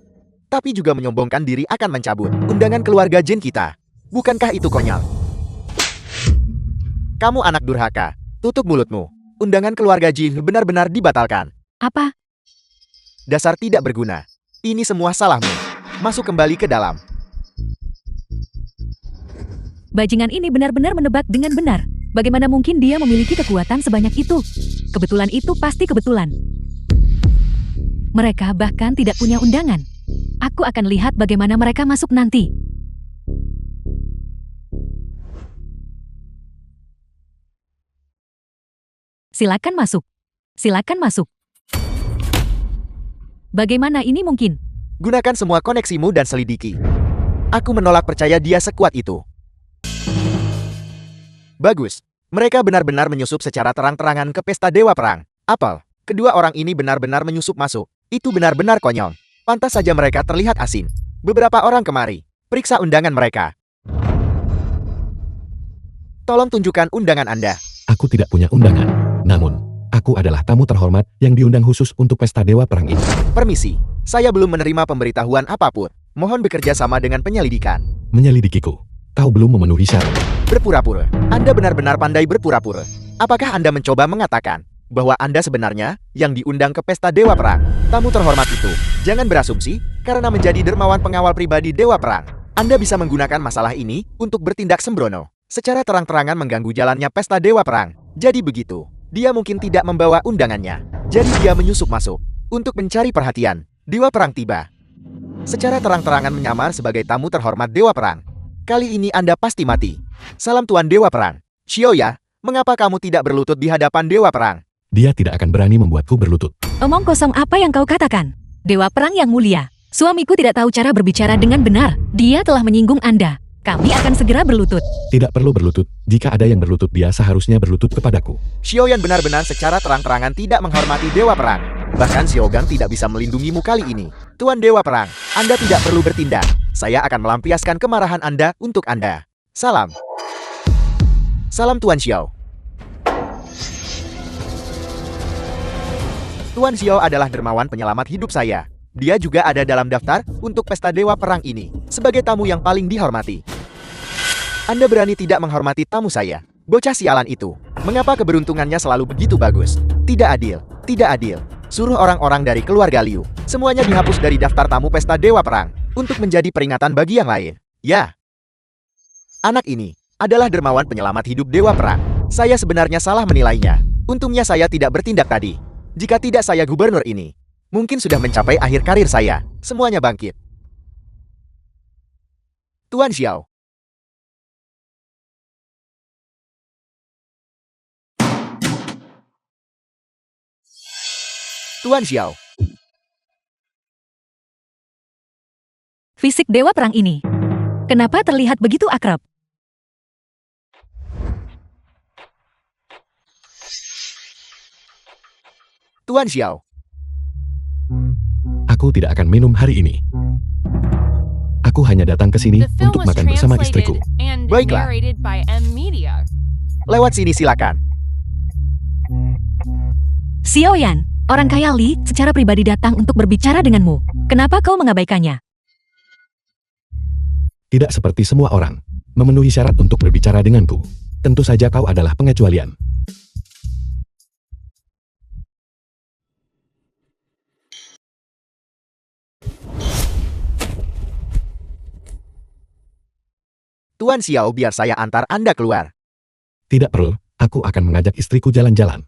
tapi juga menyombongkan diri akan mencabut undangan keluarga Jin kita. Bukankah itu konyol? Kamu anak durhaka. Tutup mulutmu. Undangan keluarga Jin benar-benar dibatalkan. Apa? Dasar tidak berguna. Ini semua salahmu. Masuk kembali ke dalam. Bajingan ini benar-benar menebak dengan benar. Bagaimana mungkin dia memiliki kekuatan sebanyak itu? Kebetulan itu pasti kebetulan. Mereka bahkan tidak punya undangan. Aku akan lihat bagaimana mereka masuk nanti. Silakan masuk. Silakan masuk. Bagaimana ini mungkin? Gunakan semua koneksimu dan selidiki. Aku menolak percaya dia sekuat itu. Bagus. Mereka benar-benar menyusup secara terang-terangan ke pesta Dewa Perang. Apel, kedua orang ini benar-benar menyusup masuk. Itu benar-benar konyol. Pantas saja mereka terlihat asin. Beberapa orang kemari. Periksa undangan mereka. Tolong tunjukkan undangan Anda. Aku tidak punya undangan. Namun, aku adalah tamu terhormat yang diundang khusus untuk pesta Dewa Perang ini. Permisi, saya belum menerima pemberitahuan apapun. Mohon bekerja sama dengan penyelidikan. Menyelidikiku. Kau belum memenuhi syarat. Berpura-pura. Anda benar-benar pandai berpura-pura. Apakah Anda mencoba mengatakan bahwa Anda sebenarnya yang diundang ke pesta Dewa Perang? Tamu terhormat itu, jangan berasumsi karena menjadi dermawan pengawal pribadi Dewa Perang. Anda bisa menggunakan masalah ini untuk bertindak sembrono, secara terang-terangan mengganggu jalannya pesta Dewa Perang. Jadi begitu, dia mungkin tidak membawa undangannya. Jadi dia menyusup masuk untuk mencari perhatian. Dewa Perang tiba. Secara terang-terangan menyamar sebagai tamu terhormat Dewa Perang. Kali ini Anda pasti mati. Salam Tuan Dewa Perang. Xiaoya, mengapa kamu tidak berlutut di hadapan Dewa Perang? Dia tidak akan berani membuatku berlutut. Omong kosong apa yang kau katakan? Dewa Perang yang mulia, suamiku tidak tahu cara berbicara dengan benar. Dia telah menyinggung Anda. Kami akan segera berlutut. Tidak perlu berlutut. Jika ada yang berlutut, dia seharusnya berlutut kepadaku. Xiaoyan benar-benar secara terang-terangan tidak menghormati Dewa Perang. Bahkan Xiaogang tidak bisa melindungimu kali ini. Tuan Dewa Perang, Anda tidak perlu bertindak. Saya akan melampiaskan kemarahan Anda untuk Anda. Salam. Salam Tuan Xiao. Tuan Xiao adalah dermawan penyelamat hidup saya. Dia juga ada dalam daftar untuk pesta Dewa Perang ini, sebagai tamu yang paling dihormati. Anda berani tidak menghormati tamu saya? Bocah sialan itu. Mengapa keberuntungannya selalu begitu bagus? Tidak adil, tidak adil. Suruh orang-orang dari keluarga Liu, semuanya dihapus dari daftar tamu pesta Dewa Perang, untuk menjadi peringatan bagi yang lain. Ya. Anak ini adalah dermawan penyelamat hidup Dewa Perang. Saya sebenarnya salah menilainya. Untungnya saya tidak bertindak tadi. Jika tidak saya gubernur ini, mungkin sudah mencapai akhir karir saya. Semuanya bangkit. Tuan Xiao. Tuan Xiao. Fisik Dewa Perang ini, kenapa terlihat begitu akrab? Tuan Xiao. Aku tidak akan minum hari ini. Aku hanya datang ke sini The film untuk was makan bersama istriku. translated and Baiklah. narrated by M Media. Lewat sini silakan. Xiaoyan, orang kaya Li secara pribadi datang untuk berbicara denganmu. Kenapa kau mengabaikannya? Tidak seperti semua orang memenuhi syarat untuk berbicara denganku. Tentu saja kau adalah pengecualian. Tuan Xiao, biar saya antar Anda keluar. Tidak perlu, aku akan mengajak istriku jalan-jalan.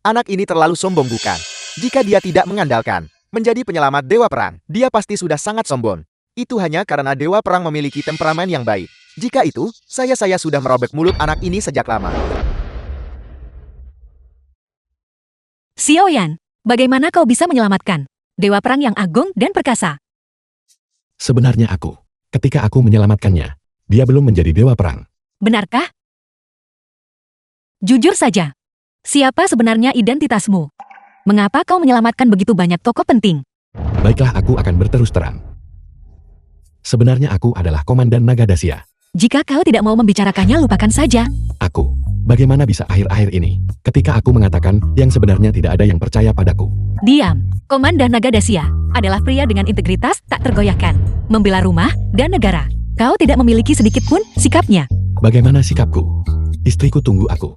Anak ini terlalu sombong bukan? Jika dia tidak mengandalkan menjadi penyelamat Dewa Perang, dia pasti sudah sangat sombong. Itu hanya karena Dewa Perang memiliki temperamen yang baik. Jika itu, saya sudah merobek mulut anak ini sejak lama. Xiaoyan, bagaimana kau bisa menyelamatkan Dewa Perang yang agung dan perkasa? Sebenarnya ketika aku menyelamatkannya, dia belum menjadi Dewa Perang. Benarkah? Jujur saja, siapa sebenarnya identitasmu? Mengapa kau menyelamatkan begitu banyak tokoh penting? Baiklah, aku akan berterus terang. Sebenarnya aku adalah Komandan Naga Dacia. Jika kau tidak mau membicarakannya, lupakan saja. Bagaimana bisa akhir-akhir ini, ketika aku mengatakan yang sebenarnya tidak ada yang percaya padaku? Diam. Komandan Naga Dacia adalah pria dengan integritas tak tergoyahkan, membela rumah dan negara. Kau tidak memiliki sedikit pun sikapnya. Bagaimana sikapku? Istriku tunggu aku.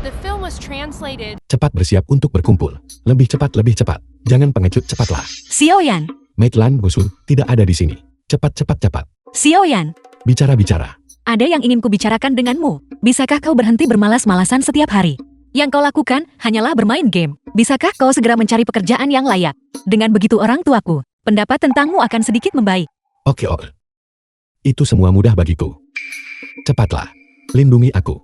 The film was translated. Cepat bersiap untuk berkumpul. Lebih cepat, lebih cepat. Jangan pengecut, cepatlah. Xiaoyan, Maitland musuh tidak ada di sini. Cepat, cepat, cepat. Xiaoyan, Bicara-bicara. ada yang ingin kubicarakan denganmu. Bisakah kau berhenti bermalas-malasan setiap hari? Yang kau lakukan hanyalah bermain game. Bisakah kau segera mencari pekerjaan yang layak? Dengan begitu orang tuaku, pendapat tentangmu akan sedikit membaik. Oke, itu semua mudah bagiku. Cepatlah. Lindungi aku.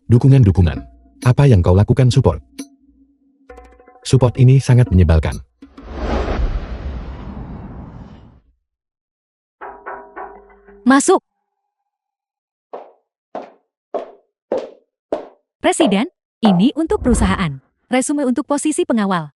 Dukungan-dukungan. Apa yang kau lakukan support? Support ini sangat menyebalkan. Masuk. Presiden, ini untuk perusahaan. Resume untuk posisi pengawal.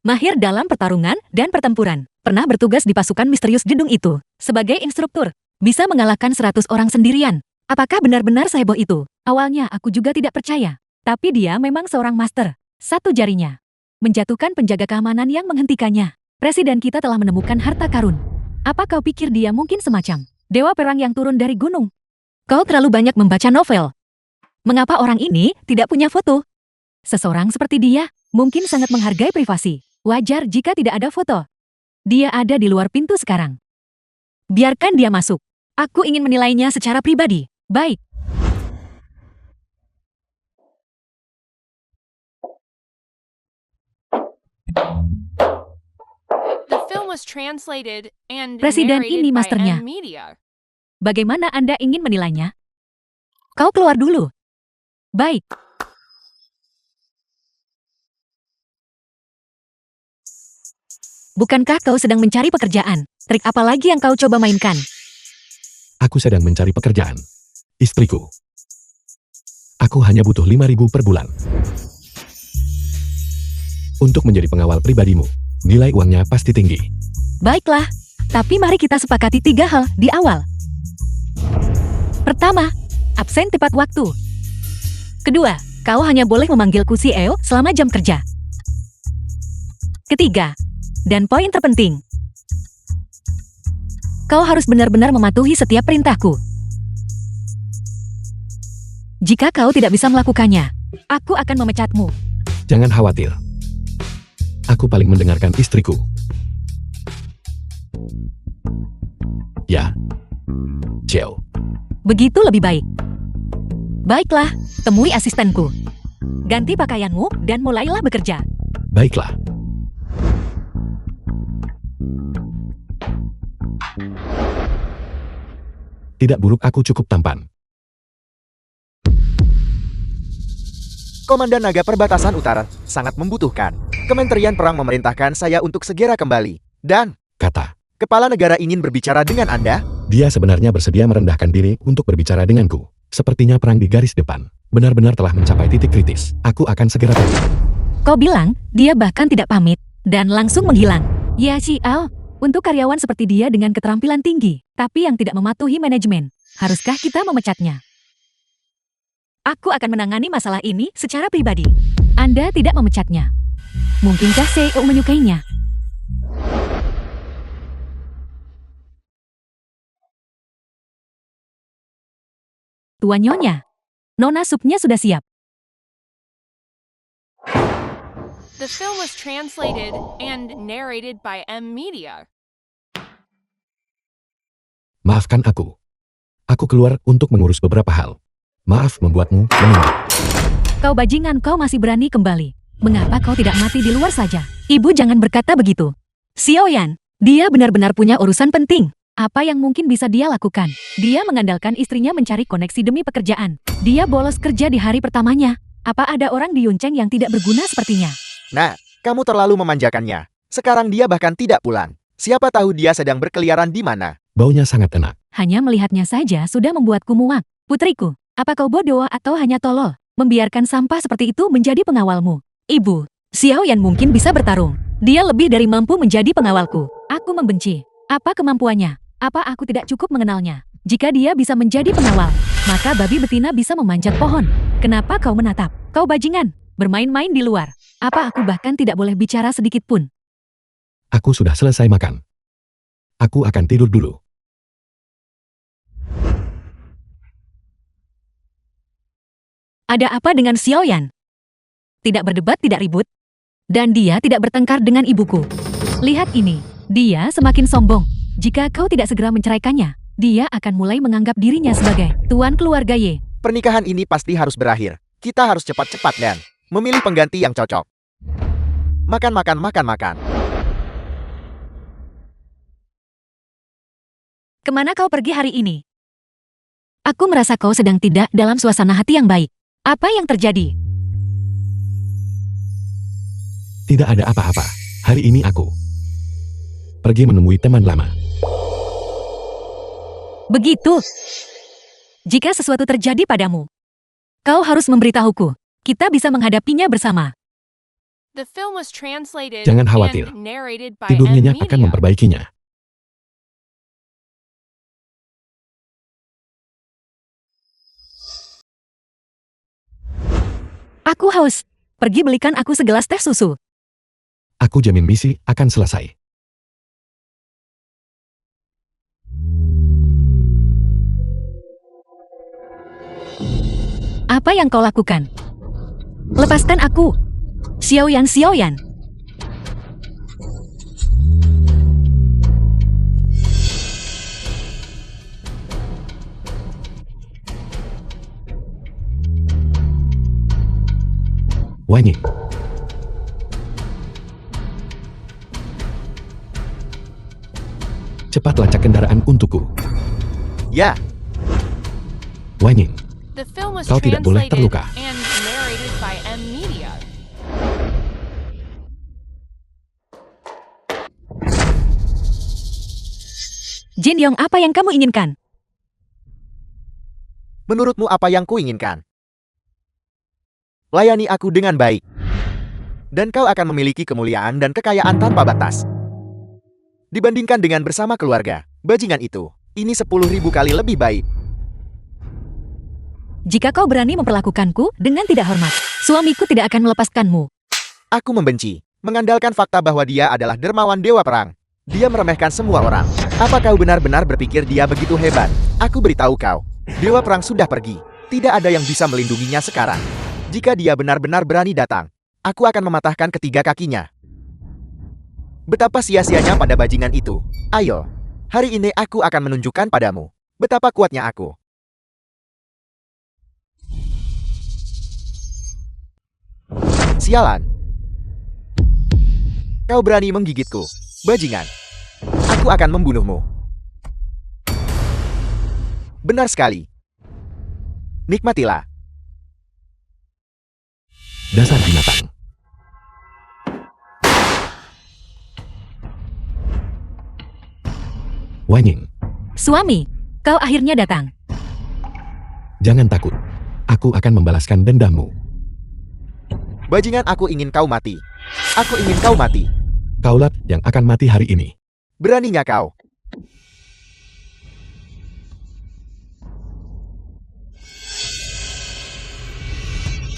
Mahir dalam pertarungan dan pertempuran. Pernah bertugas di pasukan misterius gedung itu. Sebagai instruktur, bisa mengalahkan 100 orang sendirian. Apakah benar-benar seheboh itu? Awalnya aku juga tidak percaya. Tapi dia memang seorang master. Satu jarinya menjatuhkan penjaga keamanan yang menghentikannya. Presiden kita telah menemukan harta karun. Apa kau pikir dia mungkin semacam Dewa Perang yang turun dari gunung? Kau terlalu banyak membaca novel. Mengapa orang ini tidak punya foto? Seseorang seperti dia mungkin sangat menghargai privasi. Wajar jika tidak ada foto. Dia ada di luar pintu sekarang. Biarkan dia masuk. Aku ingin menilainya secara pribadi. Baik. The film was translated and Presiden narrated ini by masternya. M Media. Bagaimana Anda ingin menilainya? Kau keluar dulu. Baik. Bukankah kau sedang mencari pekerjaan? Trik apa lagi yang kau coba mainkan? Aku sedang mencari pekerjaan. Istriku. Aku hanya butuh 5.000 per bulan. Untuk menjadi pengawal pribadimu, nilai uangnya pasti tinggi. Baiklah, tapi mari kita sepakati 3 hal di awal. Pertama, absen tepat waktu. Kedua, kau hanya boleh memanggilku CEO selama jam kerja. Ketiga, dan poin terpenting, kau harus benar-benar mematuhi setiap perintahku. Jika kau tidak bisa melakukannya, aku akan memecatmu. Jangan khawatir. Aku paling mendengarkan istriku. Ya. Ciao. Begitu lebih baik. Baiklah, temui asistenku. Ganti pakaianmu dan mulailah bekerja. Baiklah. Tidak buruk, aku cukup tampan. Komandan Naga Perbatasan Utara sangat membutuhkan. Kementerian Perang memerintahkan saya untuk segera kembali. Dan, Kata. kepala negara ingin berbicara dengan Anda? Dia sebenarnya bersedia merendahkan diri untuk berbicara denganku. Sepertinya perang di garis depan benar-benar telah mencapai titik kritis. Aku akan segera pergi. Kau bilang, dia bahkan tidak pamit, dan langsung menghilang. Ya Xiao, untuk karyawan seperti dia dengan keterampilan tinggi, tapi yang tidak mematuhi manajemen, haruskah kita memecatnya? Aku akan menangani masalah ini secara pribadi. Anda tidak memecatnya. Mungkinkah CEO menyukainya? Tuan Nyonya, Nona supnya sudah siap. The film was translated and narrated by M Media. Maafkan aku. Aku keluar untuk mengurus beberapa hal. Maaf membuatmu menunggu. Kau bajingan, kau masih berani kembali. Mengapa kau tidak mati di luar saja? Ibu jangan berkata begitu. Xiaoyan, dia benar-benar punya urusan penting. Apa yang mungkin bisa dia lakukan? Dia mengandalkan istrinya mencari koneksi demi pekerjaan. Dia bolos kerja di hari pertamanya. Apa ada orang di Yunceng yang tidak berguna sepertinya? Nah, kamu terlalu memanjakannya. Sekarang dia bahkan tidak pulang. Siapa tahu dia sedang berkeliaran di mana? Baunya sangat enak. Hanya melihatnya saja sudah membuatku muak. Putriku, apa kau bodoh atau hanya tolol? Membiarkan sampah seperti itu menjadi pengawalmu. Ibu, Xiaoyan mungkin bisa bertarung. Dia lebih dari mampu menjadi pengawalku. Aku membenci. Apa kemampuannya? Apa aku tidak cukup mengenalnya? Jika dia bisa menjadi pengawal, maka babi betina bisa memanjat pohon. Kenapa kau menatap? Kau bajingan, bermain-main di luar. Apa aku bahkan tidak boleh bicara sedikit pun? Aku sudah selesai makan. Aku akan tidur dulu. Ada apa dengan Xiaoyan? Tidak berdebat, tidak ribut. Dan dia tidak bertengkar dengan ibuku. Lihat ini, dia semakin sombong. Jika kau tidak segera menceraikannya, dia akan mulai menganggap dirinya sebagai tuan keluarga Ye. Pernikahan ini pasti harus berakhir. Kita harus cepat-cepat dan memilih pengganti yang cocok. Makan, makan, makan, makan. Kemana kau pergi hari ini? Aku merasa kau sedang tidak dalam suasana hati yang baik. Apa yang terjadi? Tidak ada apa-apa. Hari ini aku pergi menemui teman lama. Begitu. Jika sesuatu terjadi padamu, kau harus memberitahuku. Kita bisa menghadapinya bersama. The film was translated Jangan khawatir. and narrated by Tidur M nyenyak akan Media. memperbaikinya. Aku haus. Pergi belikan aku segelas teh susu. Aku jamin misi akan selesai. Apa yang kau lakukan? Lepaskan aku. Xiaoyan, Xiaoyan. Wanying. Cepat lacak kendaraan untukku. Ya, Wanying, The film was Kau tidak boleh translated terluka. and narrated by M Media. Jin Yong, apa yang kamu inginkan? menurutmu apa yang kuinginkan? Layani aku dengan baik. Dan kau akan memiliki kemuliaan dan kekayaan tanpa batas. Dibandingkan dengan bersama keluarga, bajingan itu, ini 10.000 kali lebih baik. Jika kau berani memperlakukanku dengan tidak hormat, suamiku tidak akan melepaskanmu. Aku membenci, mengandalkan fakta bahwa dia adalah dermawan dewa perang. Dia meremehkan semua orang. Apa kau benar-benar berpikir dia begitu hebat? Aku beritahu kau, dewa perang sudah pergi. Tidak ada yang bisa melindunginya sekarang. Jika dia benar-benar berani datang, aku akan mematahkan ketiga kakinya. Betapa sia-sianya pada bajingan itu. Ayo, hari ini aku akan menunjukkan padamu betapa kuatnya aku. Sialan. Kau berani menggigitku, bajingan. Aku akan membunuhmu. Benar sekali. Nikmatilah. Dasar binatang. Wanying, Suami, kau akhirnya datang. jangan takut. Aku akan membalaskan dendammu. Bajingan, aku ingin kau mati. Aku ingin kau mati. Kaulah yang akan mati hari ini. Beraninya kau.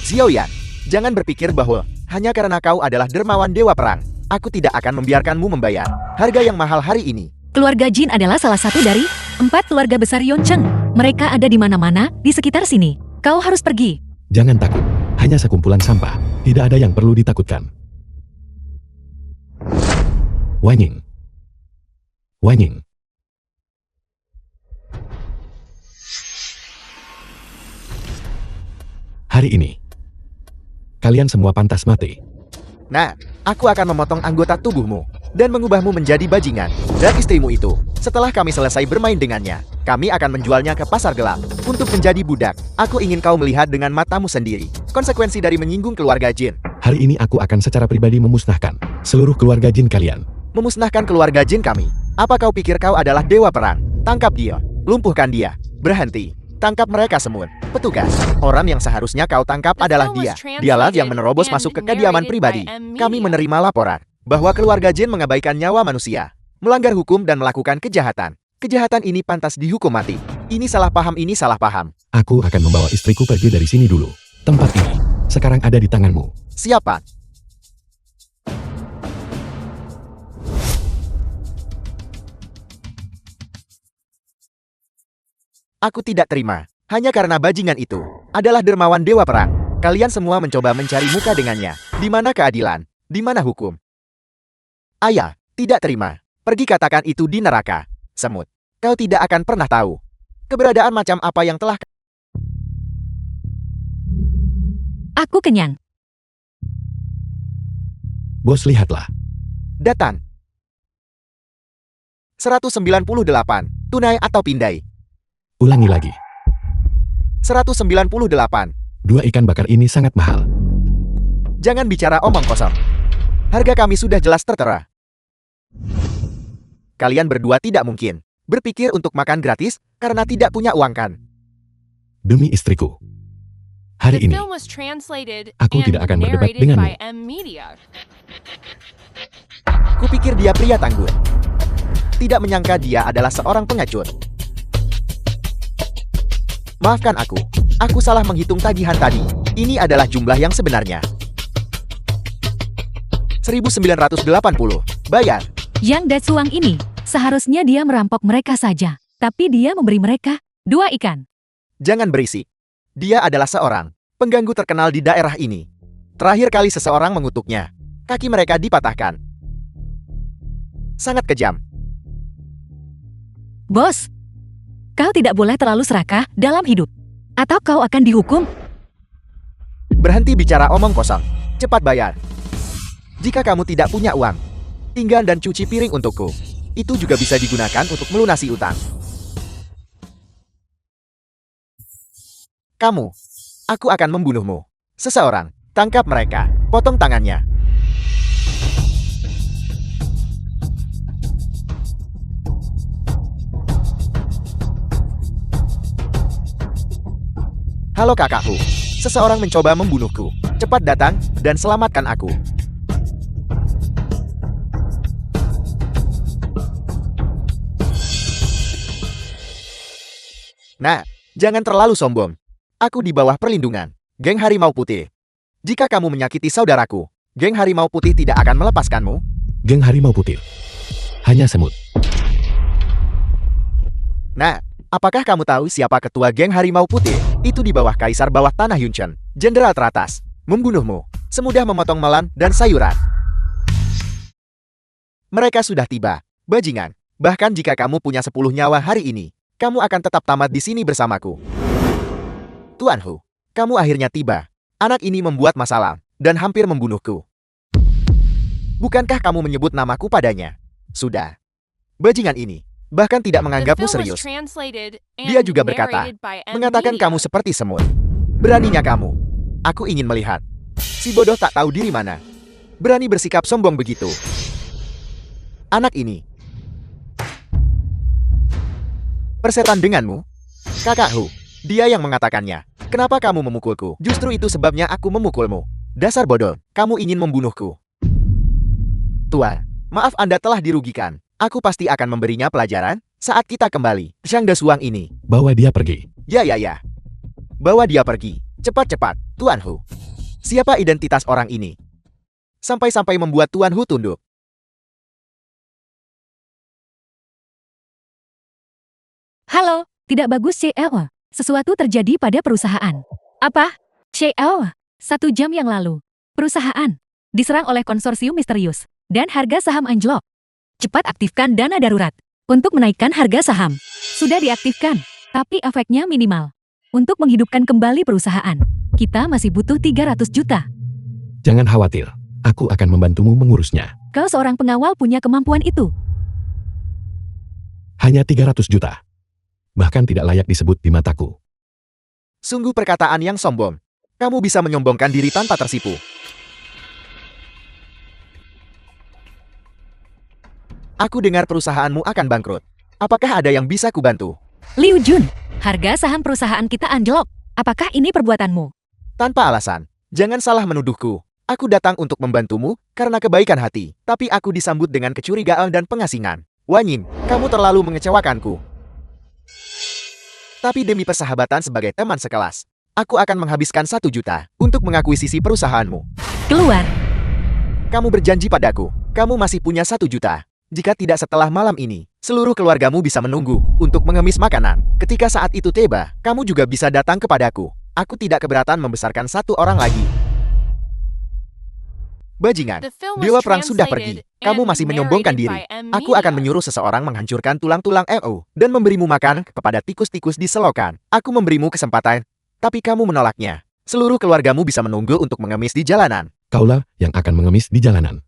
Xiaoyan, jangan berpikir bahwa hanya karena kau adalah dermawan dewa perang, aku tidak akan membiarkanmu membayar harga yang mahal hari ini. Keluarga Jin adalah salah satu dari 4 keluarga besar Yoncheng. Mereka ada di mana-mana di sekitar sini. Kau harus pergi. Jangan takut. Hanya sekumpulan sampah. Tidak ada yang perlu ditakutkan. Wanying. Wanying. Hari ini, kalian semua pantas mati. Nah, aku akan memotong anggota tubuhmu dan mengubahmu menjadi bajingan. Dan istrimu itu, setelah kami selesai bermain dengannya, kami akan menjualnya ke pasar gelap untuk menjadi budak. Aku ingin kau melihat dengan matamu sendiri konsekuensi dari menyinggung keluarga Jin. Hari ini aku akan secara pribadi memusnahkan seluruh keluarga Jin kalian. Memusnahkan keluarga Jin kami. Apa kau pikir kau adalah dewa perang? Tangkap dia, lumpuhkan dia. Berhenti, tangkap mereka semua. Petugas, orang yang seharusnya kau tangkap adalah dia. Dialah yang menerobos masuk ke kediaman pribadi. Kami menerima laporan bahwa keluarga Jin mengabaikan nyawa manusia, melanggar hukum dan melakukan kejahatan. Kejahatan ini pantas dihukum mati. Ini salah paham, ini salah paham. Aku akan membawa istriku pergi dari sini dulu. Tempat ini sekarang ada di tanganmu. Siapa? Aku tidak terima. Hanya karena bajingan itu adalah dermawan dewa perang. Kalian semua mencoba mencari muka dengannya. Di mana keadilan? Di mana hukum? Ayah, tidak terima. Pergi katakan itu di neraka. Semut, kau tidak akan pernah tahu keberadaan macam apa yang telah... Aku kenyang. Bos, lihatlah. Datang. 198. Tunai atau pindai? Ulangi lagi. 198. 2 ikan bakar ini sangat mahal. Jangan bicara omong kosong. Harga kami sudah jelas tertera. Kalian berdua tidak mungkin berpikir untuk makan gratis karena tidak punya uang, kan? Demi istriku. Hari The ini, film was translated aku and tidak akan berdebat narrated denganmu. by M Media. Kupikir dia pria tangguh. Tidak menyangka dia adalah seorang pengecut. Maafkan aku. Aku salah menghitung tagihan tadi. Ini adalah jumlah yang sebenarnya. 1980. Bayar. Yang Datsuang ini, seharusnya dia merampok mereka saja. Tapi dia memberi mereka 2 ikan. Jangan berisik. Dia adalah seorang pengganggu terkenal di daerah ini. Terakhir kali seseorang mengutuknya, kaki mereka dipatahkan. Sangat kejam. Bos, kau tidak boleh terlalu serakah dalam hidup. Atau kau akan dihukum. Berhenti bicara omong kosong. Cepat bayar. Jika kamu tidak punya uang, pinggan dan cuci piring untukku. Itu juga bisa digunakan untuk melunasi utang. Kamu, aku akan membunuhmu. Seseorang, tangkap mereka, potong tangannya. Halo kakakku, seseorang mencoba membunuhku. Cepat datang dan selamatkan aku. Nah, jangan terlalu sombong. Aku di bawah perlindungan geng Harimau Putih. Jika kamu menyakiti saudaraku, geng Harimau Putih tidak akan melepaskanmu. Geng Harimau Putih. Hanya semut. Nah, apakah kamu tahu siapa ketua geng Harimau Putih? Itu di bawah Kaisar Bawah Tanah Yunchen, Jenderal teratas. Membunuhmu, semudah memotong melan dan sayuran. Mereka sudah tiba, bajingan. Bahkan jika kamu punya 10 nyawa hari ini, kamu akan tetap tamat di sini bersamaku. Tuan Hu, kamu akhirnya tiba. Anak ini membuat masalah dan hampir membunuhku. Bukankah kamu menyebut namaku padanya? Sudah. Bajingan ini bahkan tidak The menganggapmu film was serius. translated Dia and juga berkata, narrated by mengatakan M-Media. kamu seperti semut. Beraninya kamu. Aku ingin melihat. Si bodoh tak tahu diri mana. Berani bersikap sombong begitu. Anak ini. Persetan denganmu? Kakakku, dia yang mengatakannya. Kenapa kamu memukulku? Justru itu sebabnya aku memukulmu. Dasar bodoh, kamu ingin membunuhku. Tuan, maaf Anda telah dirugikan. Aku pasti akan memberinya pelajaran saat kita kembali. Zhang Desuang ini. Bawa dia pergi. Ya. Bawa dia pergi. Cepat-cepat, Tuan Hu. Siapa identitas orang ini? Sampai-sampai membuat Tuan Hu tunduk. Halo, tidak bagus CL. Sesuatu terjadi pada perusahaan. Apa? CL, 1 jam yang lalu. Perusahaan diserang oleh konsorsium misterius dan harga saham anjlok. Cepat aktifkan dana darurat untuk menaikkan harga saham. Sudah diaktifkan, tapi efeknya minimal. Untuk menghidupkan kembali perusahaan, kita masih butuh 300 juta. Jangan khawatir. Aku akan membantumu mengurusnya. Kau seorang pengawal punya kemampuan itu. Hanya 300 juta. Bahkan tidak layak disebut di mataku. Sungguh perkataan yang sombong. Kamu bisa menyombongkan diri tanpa tersipu. Aku dengar perusahaanmu akan bangkrut. Apakah ada yang bisa kubantu? Liu Jun, harga saham perusahaan kita anjlok. Apakah ini perbuatanmu? Tanpa alasan. Jangan salah menuduhku. Aku datang untuk membantumu karena kebaikan hati. Tapi aku disambut dengan kecurigaan dan pengasingan. Wanyin, kamu terlalu mengecewakanku. Tapi demi persahabatan sebagai teman sekelas, aku akan menghabiskan 1 juta untuk mengakuisisi perusahaanmu. Keluar. Kamu berjanji padaku, kamu masih punya 1 juta. Jika tidak setelah malam ini, seluruh keluargamu bisa menunggu untuk mengemis makanan. Ketika saat itu tiba, kamu juga bisa datang kepadaku. Aku tidak keberatan membesarkan 1 orang lagi. Bajingan, The film was Dewa Perang sudah pergi. translated Kamu and masih menyombongkan narrated diri. by Aku M-Media. akan menyuruh seseorang menghancurkan tulang-tulang MU dan memberimu makan kepada tikus-tikus di selokan. Aku memberimu kesempatan, tapi kamu menolaknya. Seluruh keluargamu bisa menunggu untuk mengemis di jalanan. Kaulah yang akan mengemis di jalanan.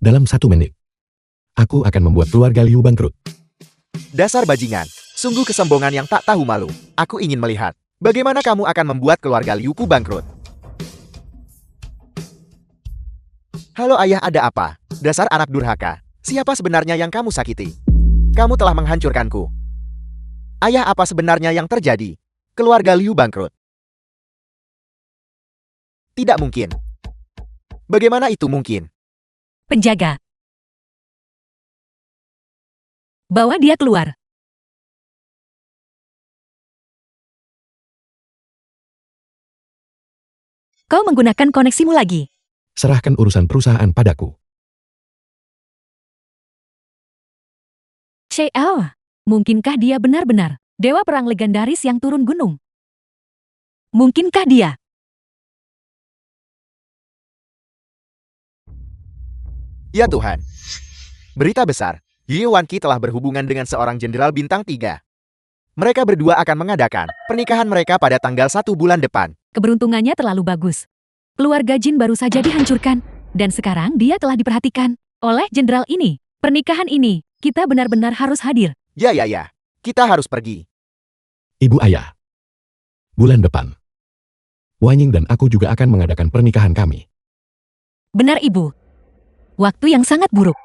Dalam 1 menit, aku akan membuat keluarga Liu bangkrut. Dasar bajingan, sungguh kesombongan yang tak tahu malu. Aku ingin melihat bagaimana kamu akan membuat keluarga Liuku bangkrut. Halo ayah, ada apa? Dasar anak durhaka. Siapa sebenarnya yang kamu sakiti? Kamu telah menghancurkanku. Ayah, apa sebenarnya yang terjadi? Keluarga Liu bangkrut. Tidak mungkin. Bagaimana itu mungkin? Penjaga. Bawa dia keluar. Kau menggunakan koneksimu lagi. Serahkan urusan perusahaan padaku. CL, mungkinkah dia benar-benar Dewa perang legendaris yang turun gunung. Mungkinkah dia? Ya Tuhan. Berita besar. Ye Wanqi telah berhubungan dengan seorang jenderal bintang 3. Mereka berdua akan mengadakan pernikahan mereka pada tanggal 1 bulan depan. Keberuntungannya terlalu bagus. Keluarga Jin baru saja dihancurkan, dan sekarang dia telah diperhatikan oleh jenderal ini. Pernikahan ini, kita benar-benar harus hadir. Ya. Kita harus pergi. Ibu ayah. Bulan depan. Wanying dan aku juga akan mengadakan pernikahan kami. Benar ibu. Waktu yang sangat buruk.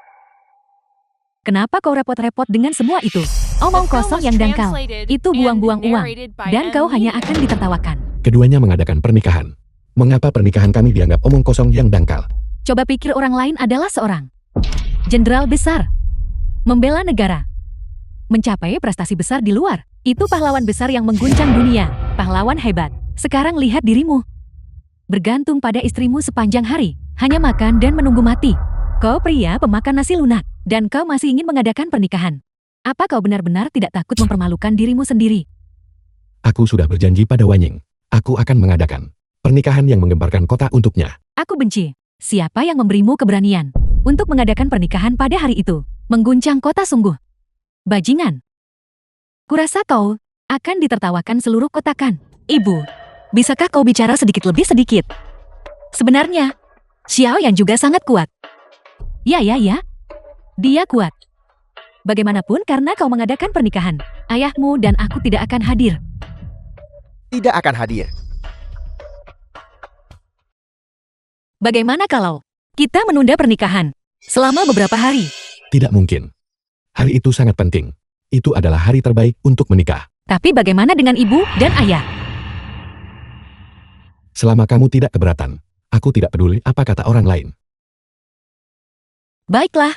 Kenapa kau repot-repot dengan semua itu? Omong kosong yang dangkal. Itu buang-buang uang. Dan kau hanya akan ditertawakan. Keduanya mengadakan pernikahan. Mengapa pernikahan kami dianggap omong kosong yang dangkal? Coba pikir orang lain adalah seorang jenderal besar. Membela negara. Mencapai prestasi besar di luar. Itu pahlawan besar yang mengguncang dunia. Pahlawan hebat. Sekarang lihat dirimu. Bergantung pada istrimu sepanjang hari. Hanya makan dan menunggu mati. Kau pria pemakan nasi lunak. Dan kau masih ingin mengadakan pernikahan. Apa kau benar-benar tidak takut mempermalukan dirimu sendiri? Aku sudah berjanji pada Wanying. Aku akan mengadakan pernikahan yang menggemparkan kota untuknya. Aku benci. Siapa yang memberimu keberanian untuk mengadakan pernikahan pada hari itu? Mengguncang kota sungguh. Bajingan. Kurasa kau akan ditertawakan seluruh kota kan? Ibu, bisakah kau bicara sedikit lebih sedikit? Sebenarnya, Xiao Yan juga sangat kuat. Ya. Dia kuat. Bagaimanapun karena kau mengadakan pernikahan, ayahmu dan aku tidak akan hadir. Tidak akan hadir. Bagaimana kalau kita menunda pernikahan selama beberapa hari? Tidak mungkin. Hari itu sangat penting. Itu adalah hari terbaik untuk menikah. Tapi bagaimana dengan ibu dan ayah? Selama kamu tidak keberatan, aku tidak peduli apa kata orang lain. Baiklah.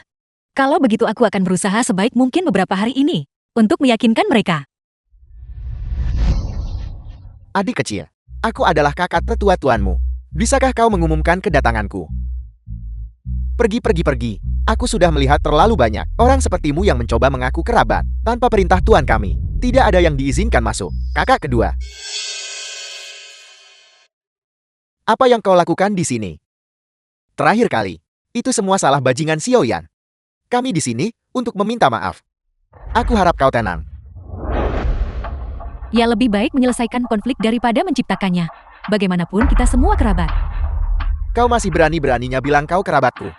Kalau begitu aku akan berusaha sebaik mungkin beberapa hari ini untuk meyakinkan mereka. Adik kecil, aku adalah kakak tetua tuanmu. Bisakah kau mengumumkan kedatanganku? Pergi. Aku sudah melihat terlalu banyak orang sepertimu yang mencoba mengaku kerabat tanpa perintah tuan kami. Tidak ada yang diizinkan masuk. Kakak kedua. Apa yang kau lakukan di sini? Terakhir kali, itu semua salah bajingan Xiao Yan. Kami di sini untuk meminta maaf. Aku harap kau tenang. Ya lebih baik menyelesaikan konflik daripada menciptakannya. Bagaimanapun kita semua kerabat. Kau masih berani-beraninya bilang kau kerabatku.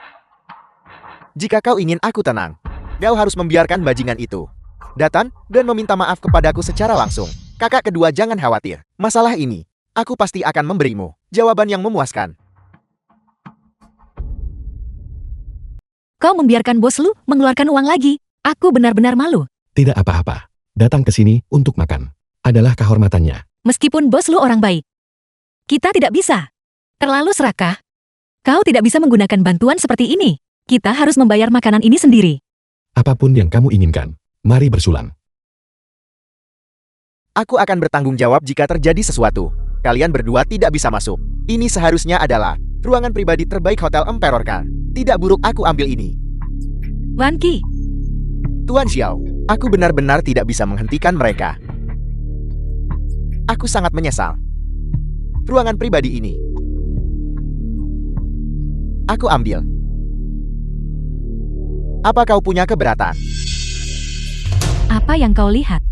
Jika kau ingin aku tenang, kau harus membiarkan bajingan itu datang dan meminta maaf kepadaku secara langsung. Kakak kedua jangan khawatir. Masalah ini, aku pasti akan memberimu jawaban yang memuaskan. Kau membiarkan bos lu mengeluarkan uang lagi. Aku benar-benar malu. Tidak apa-apa. Datang ke sini untuk makan. Adalah kehormatannya. Meskipun bos lu orang baik. Kita tidak bisa. Terlalu serakah. Kau tidak bisa menggunakan bantuan seperti ini. Kita harus membayar makanan ini sendiri. Apapun yang kamu inginkan, mari bersulang. Aku akan bertanggung jawab jika terjadi sesuatu. Kalian berdua tidak bisa masuk. Ini seharusnya adalah ruangan pribadi terbaik Hotel Emperor Khan. Tidak buruk aku ambil ini. Wanqi, Tuan Xiao, aku benar-benar tidak bisa menghentikan mereka. Aku sangat menyesal. Ruangan pribadi ini. Aku ambil. Apa kau punya keberatan? apa yang kau lihat?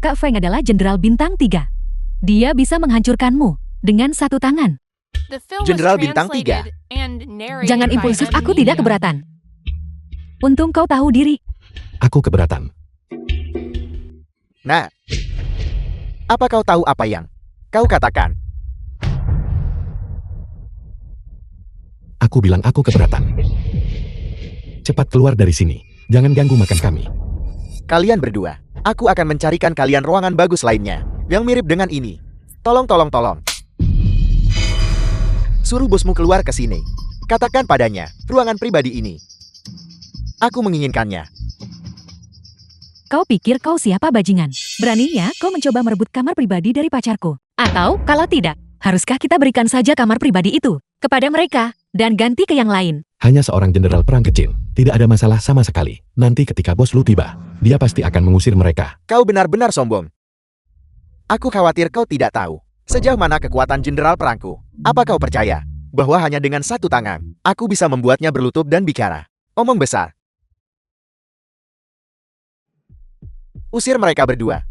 Kak Feng adalah jenderal bintang 3. Dia bisa menghancurkanmu dengan satu tangan. Jenderal bintang 3. Jangan impulsif, aku tidak keberatan. Untung kau tahu diri. Aku keberatan. Nah, apa kau tahu apa yang kau katakan? Aku bilang aku keberatan. Cepat keluar dari sini. Jangan ganggu makan kami. Kalian berdua, aku akan mencarikan kalian ruangan bagus lainnya yang mirip dengan ini. Tolong. Suruh bosmu keluar ke sini. Katakan padanya, ruangan pribadi ini. Aku menginginkannya. Kau pikir kau siapa, bajingan? Beraninya kau mencoba merebut kamar pribadi dari pacarku? Atau kalau tidak, haruskah kita berikan saja kamar pribadi itu kepada mereka dan ganti ke yang lain? Hanya seorang jenderal perang kecil. Tidak ada masalah sama sekali. Nanti ketika bos Lu tiba, dia pasti akan mengusir mereka. Kau benar-benar sombong. Aku khawatir kau tidak tahu sejauh mana kekuatan jenderal perangku. Apa kau percaya bahwa hanya dengan satu tangan, aku bisa membuatnya berlutut dan bicara? Omong besar. Usir mereka berdua.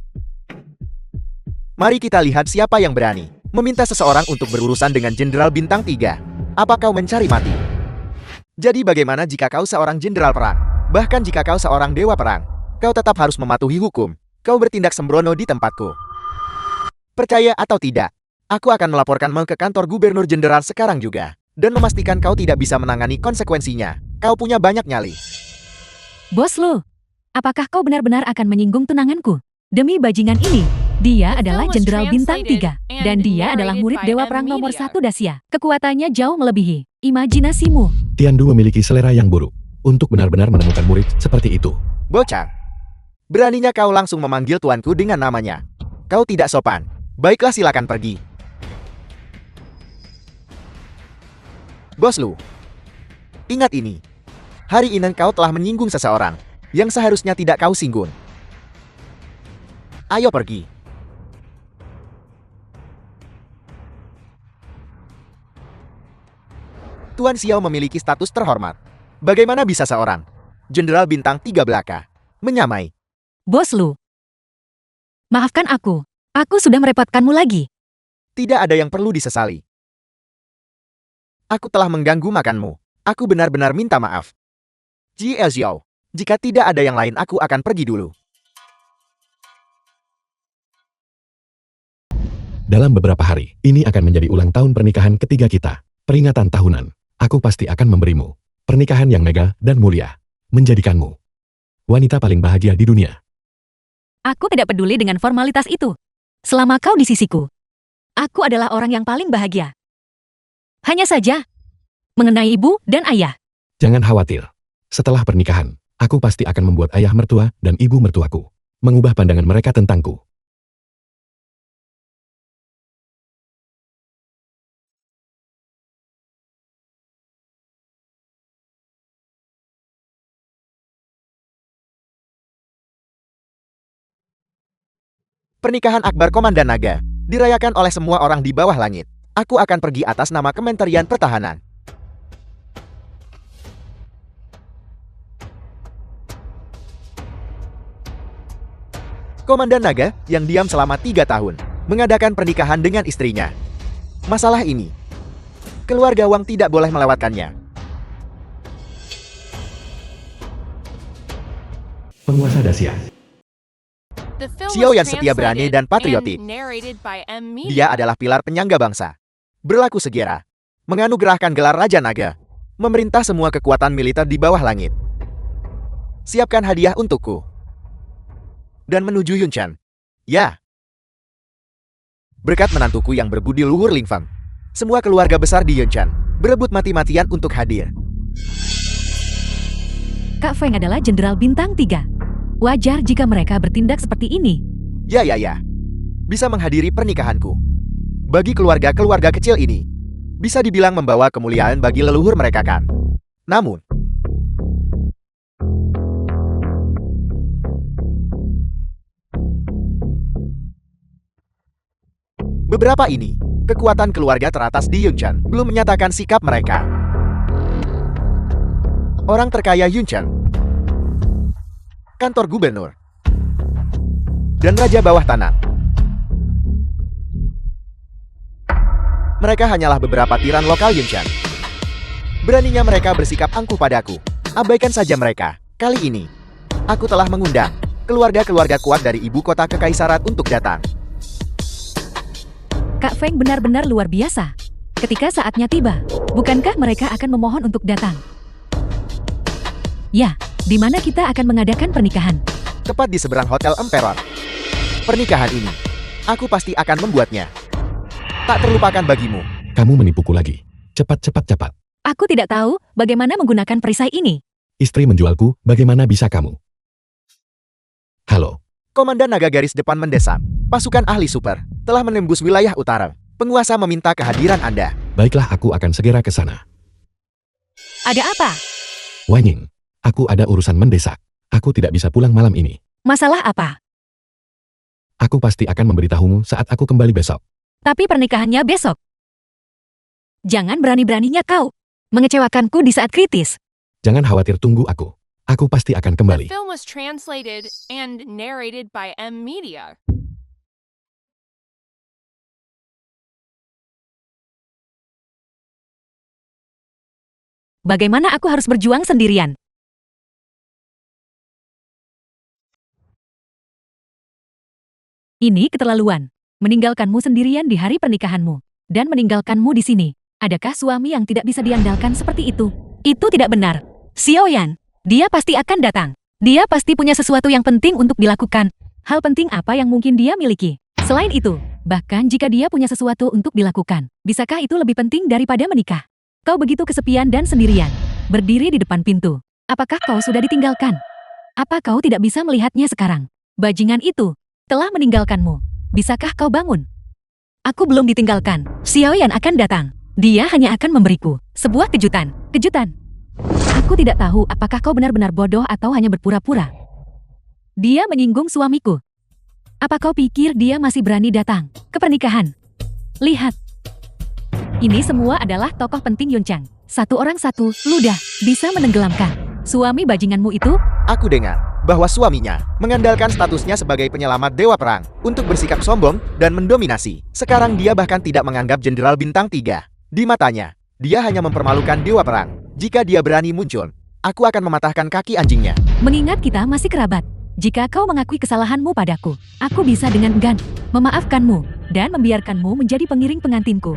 Mari kita lihat siapa yang berani meminta seseorang untuk berurusan dengan jenderal bintang 3. Apa kau mencari mati? Jadi bagaimana jika kau seorang jenderal perang? Bahkan jika kau seorang dewa perang, kau tetap harus mematuhi hukum. Kau bertindak sembrono di tempatku. Percaya atau tidak, aku akan melaporkanmu ke kantor gubernur jenderal sekarang juga. Dan memastikan kau tidak bisa menangani konsekuensinya. Kau punya banyak nyali. Bos Lu, apakah kau benar-benar akan menyinggung tunanganku? Demi bajingan ini, dia adalah jenderal bintang 3. Dan dia adalah murid dewa perang nomor 1 Dacia. Kekuatannya jauh melebihi imajinasimu. Tiandu memiliki selera yang buruk untuk benar-benar menemukan murid seperti itu. Bocah. Beraninya kau langsung memanggil tuanku dengan namanya. Kau tidak sopan. Baiklah, silakan pergi. Bos Lu. Ingat ini. Hari ini kau telah menyinggung seseorang yang seharusnya tidak kau singgung. Ayo pergi. Tuan Xiao memiliki status terhormat. Bagaimana bisa seorang jenderal bintang 3 belaka menyamai? Bos Lu, maafkan aku. Aku sudah merepotkanmu lagi. Tidak ada yang perlu disesali. Aku telah mengganggu makanmu. Aku benar-benar minta maaf. Ji Xiao, jika tidak ada yang lain aku akan pergi dulu. Dalam beberapa hari, ini akan menjadi ulang tahun pernikahan ketiga kita. Peringatan tahunan. Aku pasti akan memberimu pernikahan yang megah dan mulia. Menjadikanmu wanita paling bahagia di dunia. Aku tidak peduli dengan formalitas itu. Selama kau di sisiku, aku adalah orang yang paling bahagia. Hanya saja, mengenai ibu dan ayah. Jangan khawatir. Setelah pernikahan, aku pasti akan membuat ayah mertua dan ibu mertuaku mengubah pandangan mereka tentangku. Pernikahan Akbar Komandan Naga dirayakan oleh semua orang di bawah langit. Aku akan pergi atas nama Kementerian Pertahanan. Komandan Naga yang diam selama 3 tahun mengadakan pernikahan dengan istrinya. Masalah ini, keluarga Wang tidak boleh melewatkannya. Penguasa Dacia. The film Xiao was yang setia, berani, translated dan patriotik. and narrated by M. Media. Dia adalah pilar penyangga bangsa. Berlaku segera. Menganugerahkan gelar Raja Naga. Memerintah semua kekuatan militer di bawah langit. Siapkan hadiah untukku. Dan menuju Yunchan. Ya. Berkat menantuku yang berbudi luhur Ling Feng, semua keluarga besar di Yunchan berebut mati-matian untuk hadir. Kak Feng adalah jenderal bintang 3. Wajar jika mereka bertindak seperti ini. Ya. Bisa menghadiri pernikahanku. Bagi keluarga-keluarga kecil ini, bisa dibilang membawa kemuliaan bagi leluhur mereka kan. Namun, beberapa ini, kekuatan keluarga teratas di Yunchan belum menyatakan sikap mereka. Orang terkaya Yunchan, kantor gubernur, dan raja bawah tanah. Mereka hanyalah beberapa tiran lokal Yunchan. Beraninya mereka bersikap angkuh padaku. Abaikan saja mereka. Kali ini, aku telah mengundang keluarga-keluarga kuat dari ibu kota kekaisaran untuk datang. Kak Feng benar-benar luar biasa. Ketika saatnya tiba, bukankah mereka akan memohon untuk datang? Ya, di mana kita akan mengadakan pernikahan? Tepat di seberang Hotel Emperor. Pernikahan ini, aku pasti akan membuatnya tak terlupakan bagimu. Kamu menipuku lagi. Cepat. Aku tidak tahu bagaimana menggunakan perisai ini. Istri menjualku, bagaimana bisa kamu? Halo. Komandan Naga garis depan mendesak. Pasukan ahli super telah menembus wilayah utara. Penguasa meminta kehadiran Anda. Baiklah, aku akan segera ke sana. Ada apa? Wanying, aku ada urusan mendesak. Aku tidak bisa pulang malam ini. Masalah apa? Aku pasti akan memberitahumu saat aku kembali besok. Tapi pernikahannya besok. Jangan berani-beraninya kau mengecewakanku di saat kritis. Jangan khawatir, tunggu aku. Aku pasti akan The kembali. film was translated and narrated by M Media. Bagaimana aku harus berjuang sendirian? Ini keterlaluan. Meninggalkanmu sendirian di hari pernikahanmu. Dan meninggalkanmu di sini. Adakah suami yang tidak bisa diandalkan seperti itu? Itu tidak benar. Xiaoyan, dia pasti akan datang. Dia pasti punya sesuatu yang penting untuk dilakukan. Hal penting apa yang mungkin dia miliki? Selain itu, bahkan jika dia punya sesuatu untuk dilakukan, bisakah itu lebih penting daripada menikah? Kau begitu kesepian dan sendirian, berdiri di depan pintu. Apakah kau sudah ditinggalkan? Apa kau tidak bisa melihatnya sekarang? Bajingan itu telah meninggalkanmu. Bisakah kau bangun? Aku belum ditinggalkan. Xiaoyan akan datang. Dia hanya akan memberiku sebuah kejutan. Kejutan. Aku tidak tahu apakah kau benar-benar bodoh atau hanya berpura-pura. Dia menyinggung suamiku. Apa kau pikir dia masih berani datang ke pernikahan? Lihat. Ini semua adalah tokoh penting Yunchang. Satu orang satu ludah bisa menenggelamkan suami bajinganmu itu. Aku dengar bahwa suaminya mengandalkan statusnya sebagai penyelamat dewa perang untuk bersikap sombong dan mendominasi. Sekarang dia bahkan tidak menganggap jenderal bintang 3. Di matanya, dia hanya mempermalukan dewa perang. Jika dia berani muncul, aku akan mematahkan kaki anjingnya. Mengingat kita masih kerabat, jika kau mengakui kesalahanmu padaku, aku bisa dengan enggan memaafkanmu dan membiarkanmu menjadi pengiring pengantinku.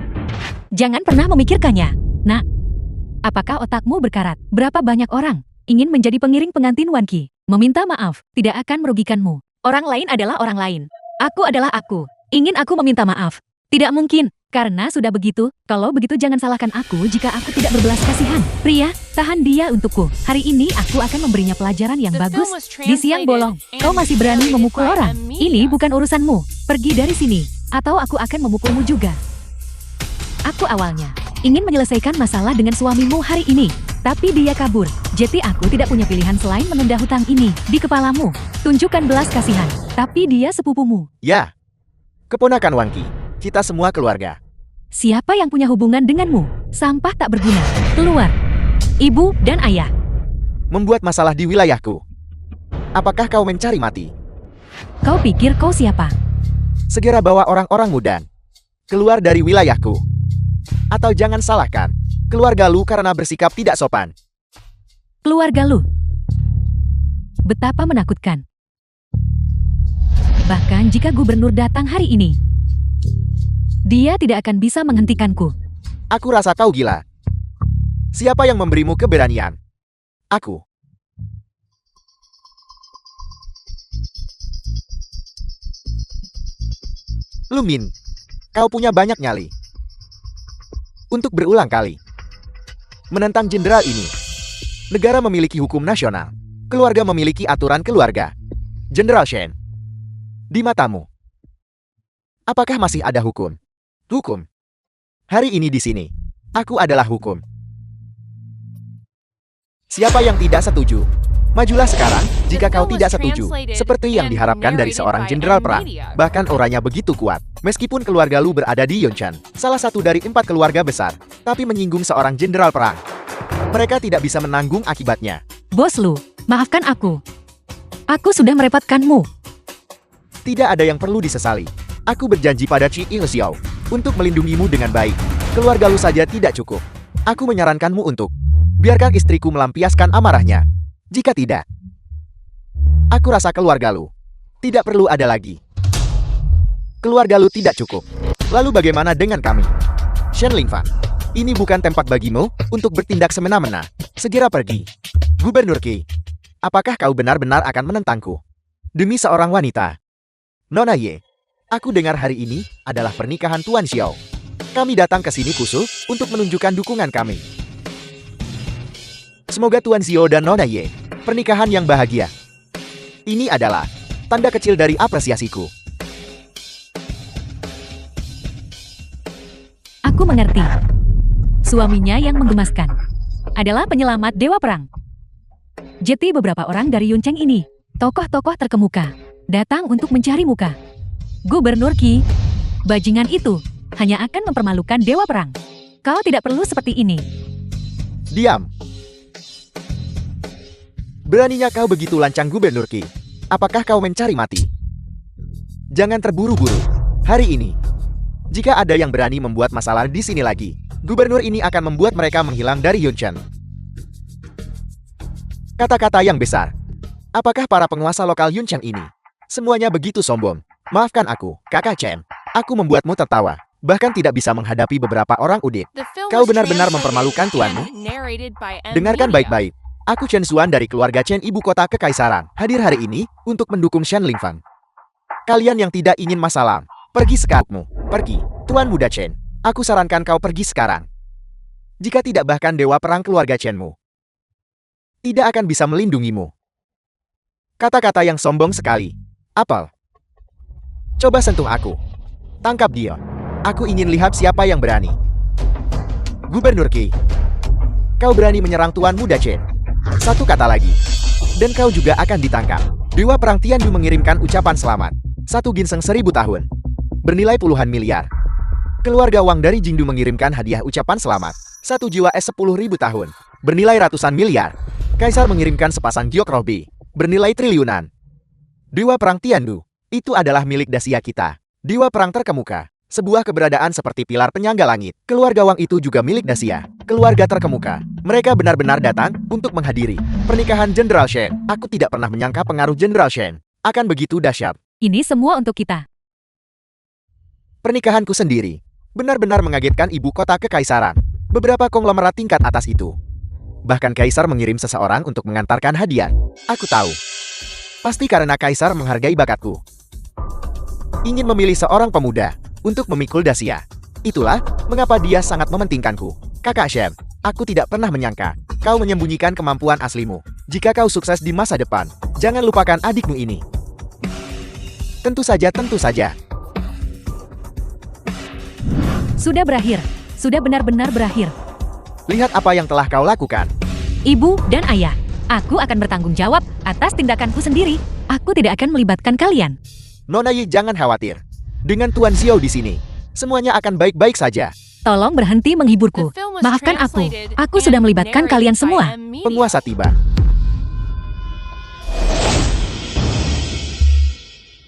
Jangan pernah memikirkannya, nak. Apakah otakmu berkarat? Berapa banyak orang ingin menjadi pengiring pengantin Wanqi? Meminta maaf tidak akan merugikanmu. Orang lain adalah orang lain. Aku adalah aku. Ingin aku meminta maaf? Tidak mungkin. Karena sudah begitu, kalau begitu jangan salahkan aku jika aku tidak berbelas kasihan. Pria, tahan dia untukku. Hari ini aku akan memberinya pelajaran yang bagus. Di siang bolong, kau masih berani memukul orang. Ini bukan urusanmu. Pergi dari sini, atau aku akan memukulmu juga. Aku awalnya ingin menyelesaikan masalah dengan suamimu hari ini. Tapi dia kabur. Jadi aku tidak punya pilihan selain menunda hutang ini di kepalamu. Tunjukkan belas kasihan. Tapi dia sepupumu. Ya, keponakan Wanqi. Kita semua keluarga. Siapa yang punya hubungan denganmu? Sampah tak berguna. Keluar. Ibu dan ayah. Membuat masalah di wilayahku. Apakah kau mencari mati? Kau pikir kau siapa? Segera bawa orang-orangmu dan keluar dari wilayahku. Atau jangan salahkan keluarga Lu karena bersikap tidak sopan. Keluarga Lu. Betapa menakutkan. Bahkan jika gubernur datang hari ini, dia tidak akan bisa menghentikanku. Aku rasa kau gila. Siapa yang memberimu keberanian? Aku. Lumin, kau punya banyak nyali. Untuk berulang kali menentang jenderal ini. Negara memiliki hukum nasional. Keluarga memiliki aturan keluarga. Jenderal Shen, di matamu, apakah masih ada hukum? Hukum. Hari ini di sini, aku adalah hukum. Siapa yang tidak setuju? Majulah sekarang jika kau tidak setuju. Seperti yang diharapkan dari seorang jenderal perang. Bahkan auranya begitu kuat. Meskipun keluarga Lu berada di Yonshan, salah satu dari 4 keluarga besar, tapi menyinggung seorang jenderal perang. Mereka tidak bisa menanggung akibatnya. Bos Lu, maafkan aku. Aku sudah merepotkanmu. Tidak ada yang perlu disesali. Aku berjanji pada Chi Ilxiao untuk melindungimu dengan baik. Keluarga Lu saja tidak cukup. Aku menyarankanmu untuk biarkan istriku melampiaskan amarahnya. Jika tidak, aku rasa keluarga Lu tidak perlu ada lagi. Keluarga Lu tidak cukup. Lalu bagaimana dengan kami? Shen Lingfang, ini bukan tempat bagimu untuk bertindak semena-mena. Segera pergi. Gubernur Qi, apakah kau benar-benar akan menentangku? Demi seorang wanita. Nona Ye, aku dengar hari ini adalah pernikahan Tuan Xiao. Kami datang ke sini khusus untuk menunjukkan dukungan kami. Semoga Tuan Xiao dan Nona Ye pernikahan yang bahagia. Ini adalah tanda kecil dari apresiasiku. Aku mengerti. Suaminya yang menggemaskan. adalah penyelamat Dewa Perang. Jadi beberapa orang dari Yuncheng ini, tokoh-tokoh terkemuka, datang untuk mencari muka. Gubernur Qi, bajingan itu, hanya akan mempermalukan Dewa Perang. Kau tidak perlu seperti ini. Diam. Beraninya kau begitu lancang Gubernur Qi. Apakah kau mencari mati? Jangan terburu-buru. Hari ini, jika ada yang berani membuat masalah di sini lagi, gubernur ini akan membuat mereka menghilang dari Yuncheng. Kata-kata yang besar. Apakah para penguasa lokal Yuncheng ini semuanya begitu sombong? Maafkan aku, Kakak Chen. Aku membuatmu tertawa. Bahkan tidak bisa menghadapi beberapa orang udit. The film Kau was benar-benar translated mempermalukan tuanmu. and narrated by M. Dengarkan Media. baik-baik. Aku Chen Xuan dari keluarga Chen Ibu Kota Kekaisaran. Hadir hari ini untuk mendukung Shen Lingfang. Kalian yang tidak ingin masalah, pergi sekarang. Pergi, Tuan Muda Chen. Aku sarankan kau pergi sekarang. Jika tidak bahkan Dewa Perang keluarga Chenmu tidak akan bisa melindungimu. Kata-kata yang sombong sekali. Apel. Coba sentuh aku. Tangkap dia. Aku ingin lihat siapa yang berani. Gubernur Qi. Kau berani menyerang Tuan Muda Chen. Satu kata lagi. Dan kau juga akan ditangkap. Dewa Perang Tiandu mengirimkan ucapan selamat. 1 ginseng 1000 tahun. Bernilai puluhan miliar. Keluarga Wang dari Jingdu mengirimkan hadiah ucapan selamat. 1 jiwa es 10.000 tahun. Bernilai ratusan miliar. Kaisar mengirimkan sepasang giok rohbi. Bernilai triliunan. Dewa Perang Tiandu. Itu adalah milik Dasia kita. Dewa Perang terkemuka. Sebuah keberadaan seperti pilar penyangga langit. Keluarga Wang itu juga milik Dasia. Keluarga terkemuka. Mereka benar-benar datang untuk menghadiri pernikahan Jenderal Shen. Aku tidak pernah menyangka pengaruh Jenderal Shen akan begitu dahsyat. Ini semua untuk kita. Pernikahanku sendiri benar-benar mengagetkan ibu kota kekaisaran. Beberapa konglomerat tingkat atas itu. Bahkan Kaisar mengirim seseorang untuk mengantarkan hadiah. Aku tahu. Pasti karena Kaisar menghargai bakatku. Ingin memilih seorang pemuda untuk memikul Dasia. Itulah mengapa dia sangat mementingkanku. Kakak Shen, aku tidak pernah menyangka kau menyembunyikan kemampuan aslimu. Jika kau sukses di masa depan, jangan lupakan adikmu ini. Tentu saja, tentu saja. Sudah berakhir. Sudah benar-benar berakhir. Lihat apa yang telah kau lakukan. Ibu dan ayah, aku akan bertanggung jawab atas tindakanku sendiri. Aku tidak akan melibatkan kalian. Nona Yi, jangan khawatir. Dengan Tuan Xiao di sini, semuanya akan baik-baik saja. Tolong berhenti The menghiburku. film was Maafkan aku. translated Aku sudah and melibatkan narrated kalian by semua. M. Media. Penguasa tiba.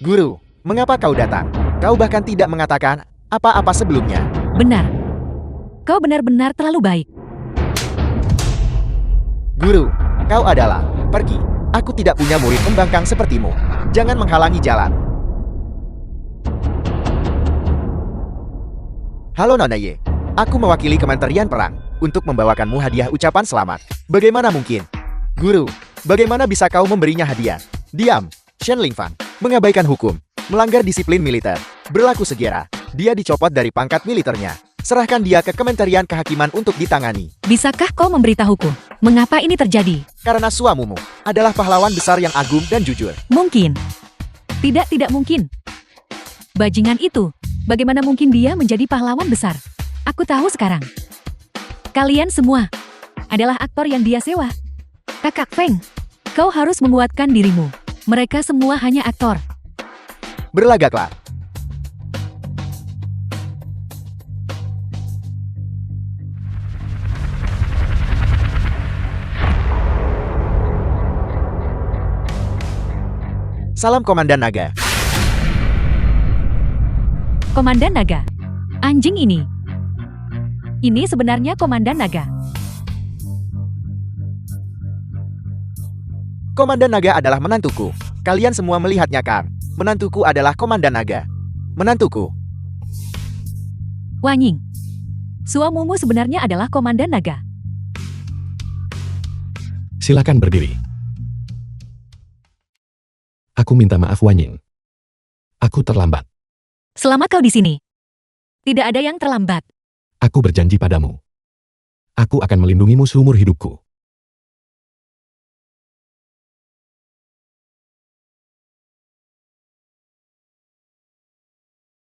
Guru, mengapa kau datang? Kau bahkan tidak mengatakan apa-apa sebelumnya. Benar. Kau benar-benar terlalu baik. Guru, kau adalah pergi. Aku tidak punya murid pembangkang sepertimu. Jangan menghalangi jalan. Halo Nona Ye. Aku mewakili Kementerian Perang untuk membawakanmu hadiah ucapan selamat. Bagaimana mungkin? Guru, bagaimana bisa kau memberinya hadiah? Diam, Shen Lingfang. Mengabaikan hukum, melanggar disiplin militer, berlaku segera. Dia dicopot dari pangkat militernya. Serahkan dia ke Kementerian Kehakiman untuk ditangani. Bisakah kau memberitahuku mengapa ini terjadi? Karena suamimu adalah pahlawan besar yang agung dan jujur. Mungkin. Tidak mungkin. Bajingan itu, bagaimana mungkin dia menjadi pahlawan besar? Aku tahu sekarang. Kalian semua adalah aktor yang dia sewa. Kakak Feng, kau harus menguatkan dirimu. Mereka semua hanya aktor. Berlagaklah. Salam Komandan Naga. Komandan Naga. Anjing ini. Ini sebenarnya Komandan Naga. Komandan Naga adalah menantuku. Kalian semua melihatnya kan? Menantuku adalah Komandan Naga. Menantuku. Wanying. Suamimu sebenarnya adalah Komandan Naga. Silakan berdiri. Aku minta maaf Wanying. Aku terlambat. Selama kau di sini, tidak ada yang terlambat. Aku berjanji padamu. Aku akan melindungimu seumur hidupku.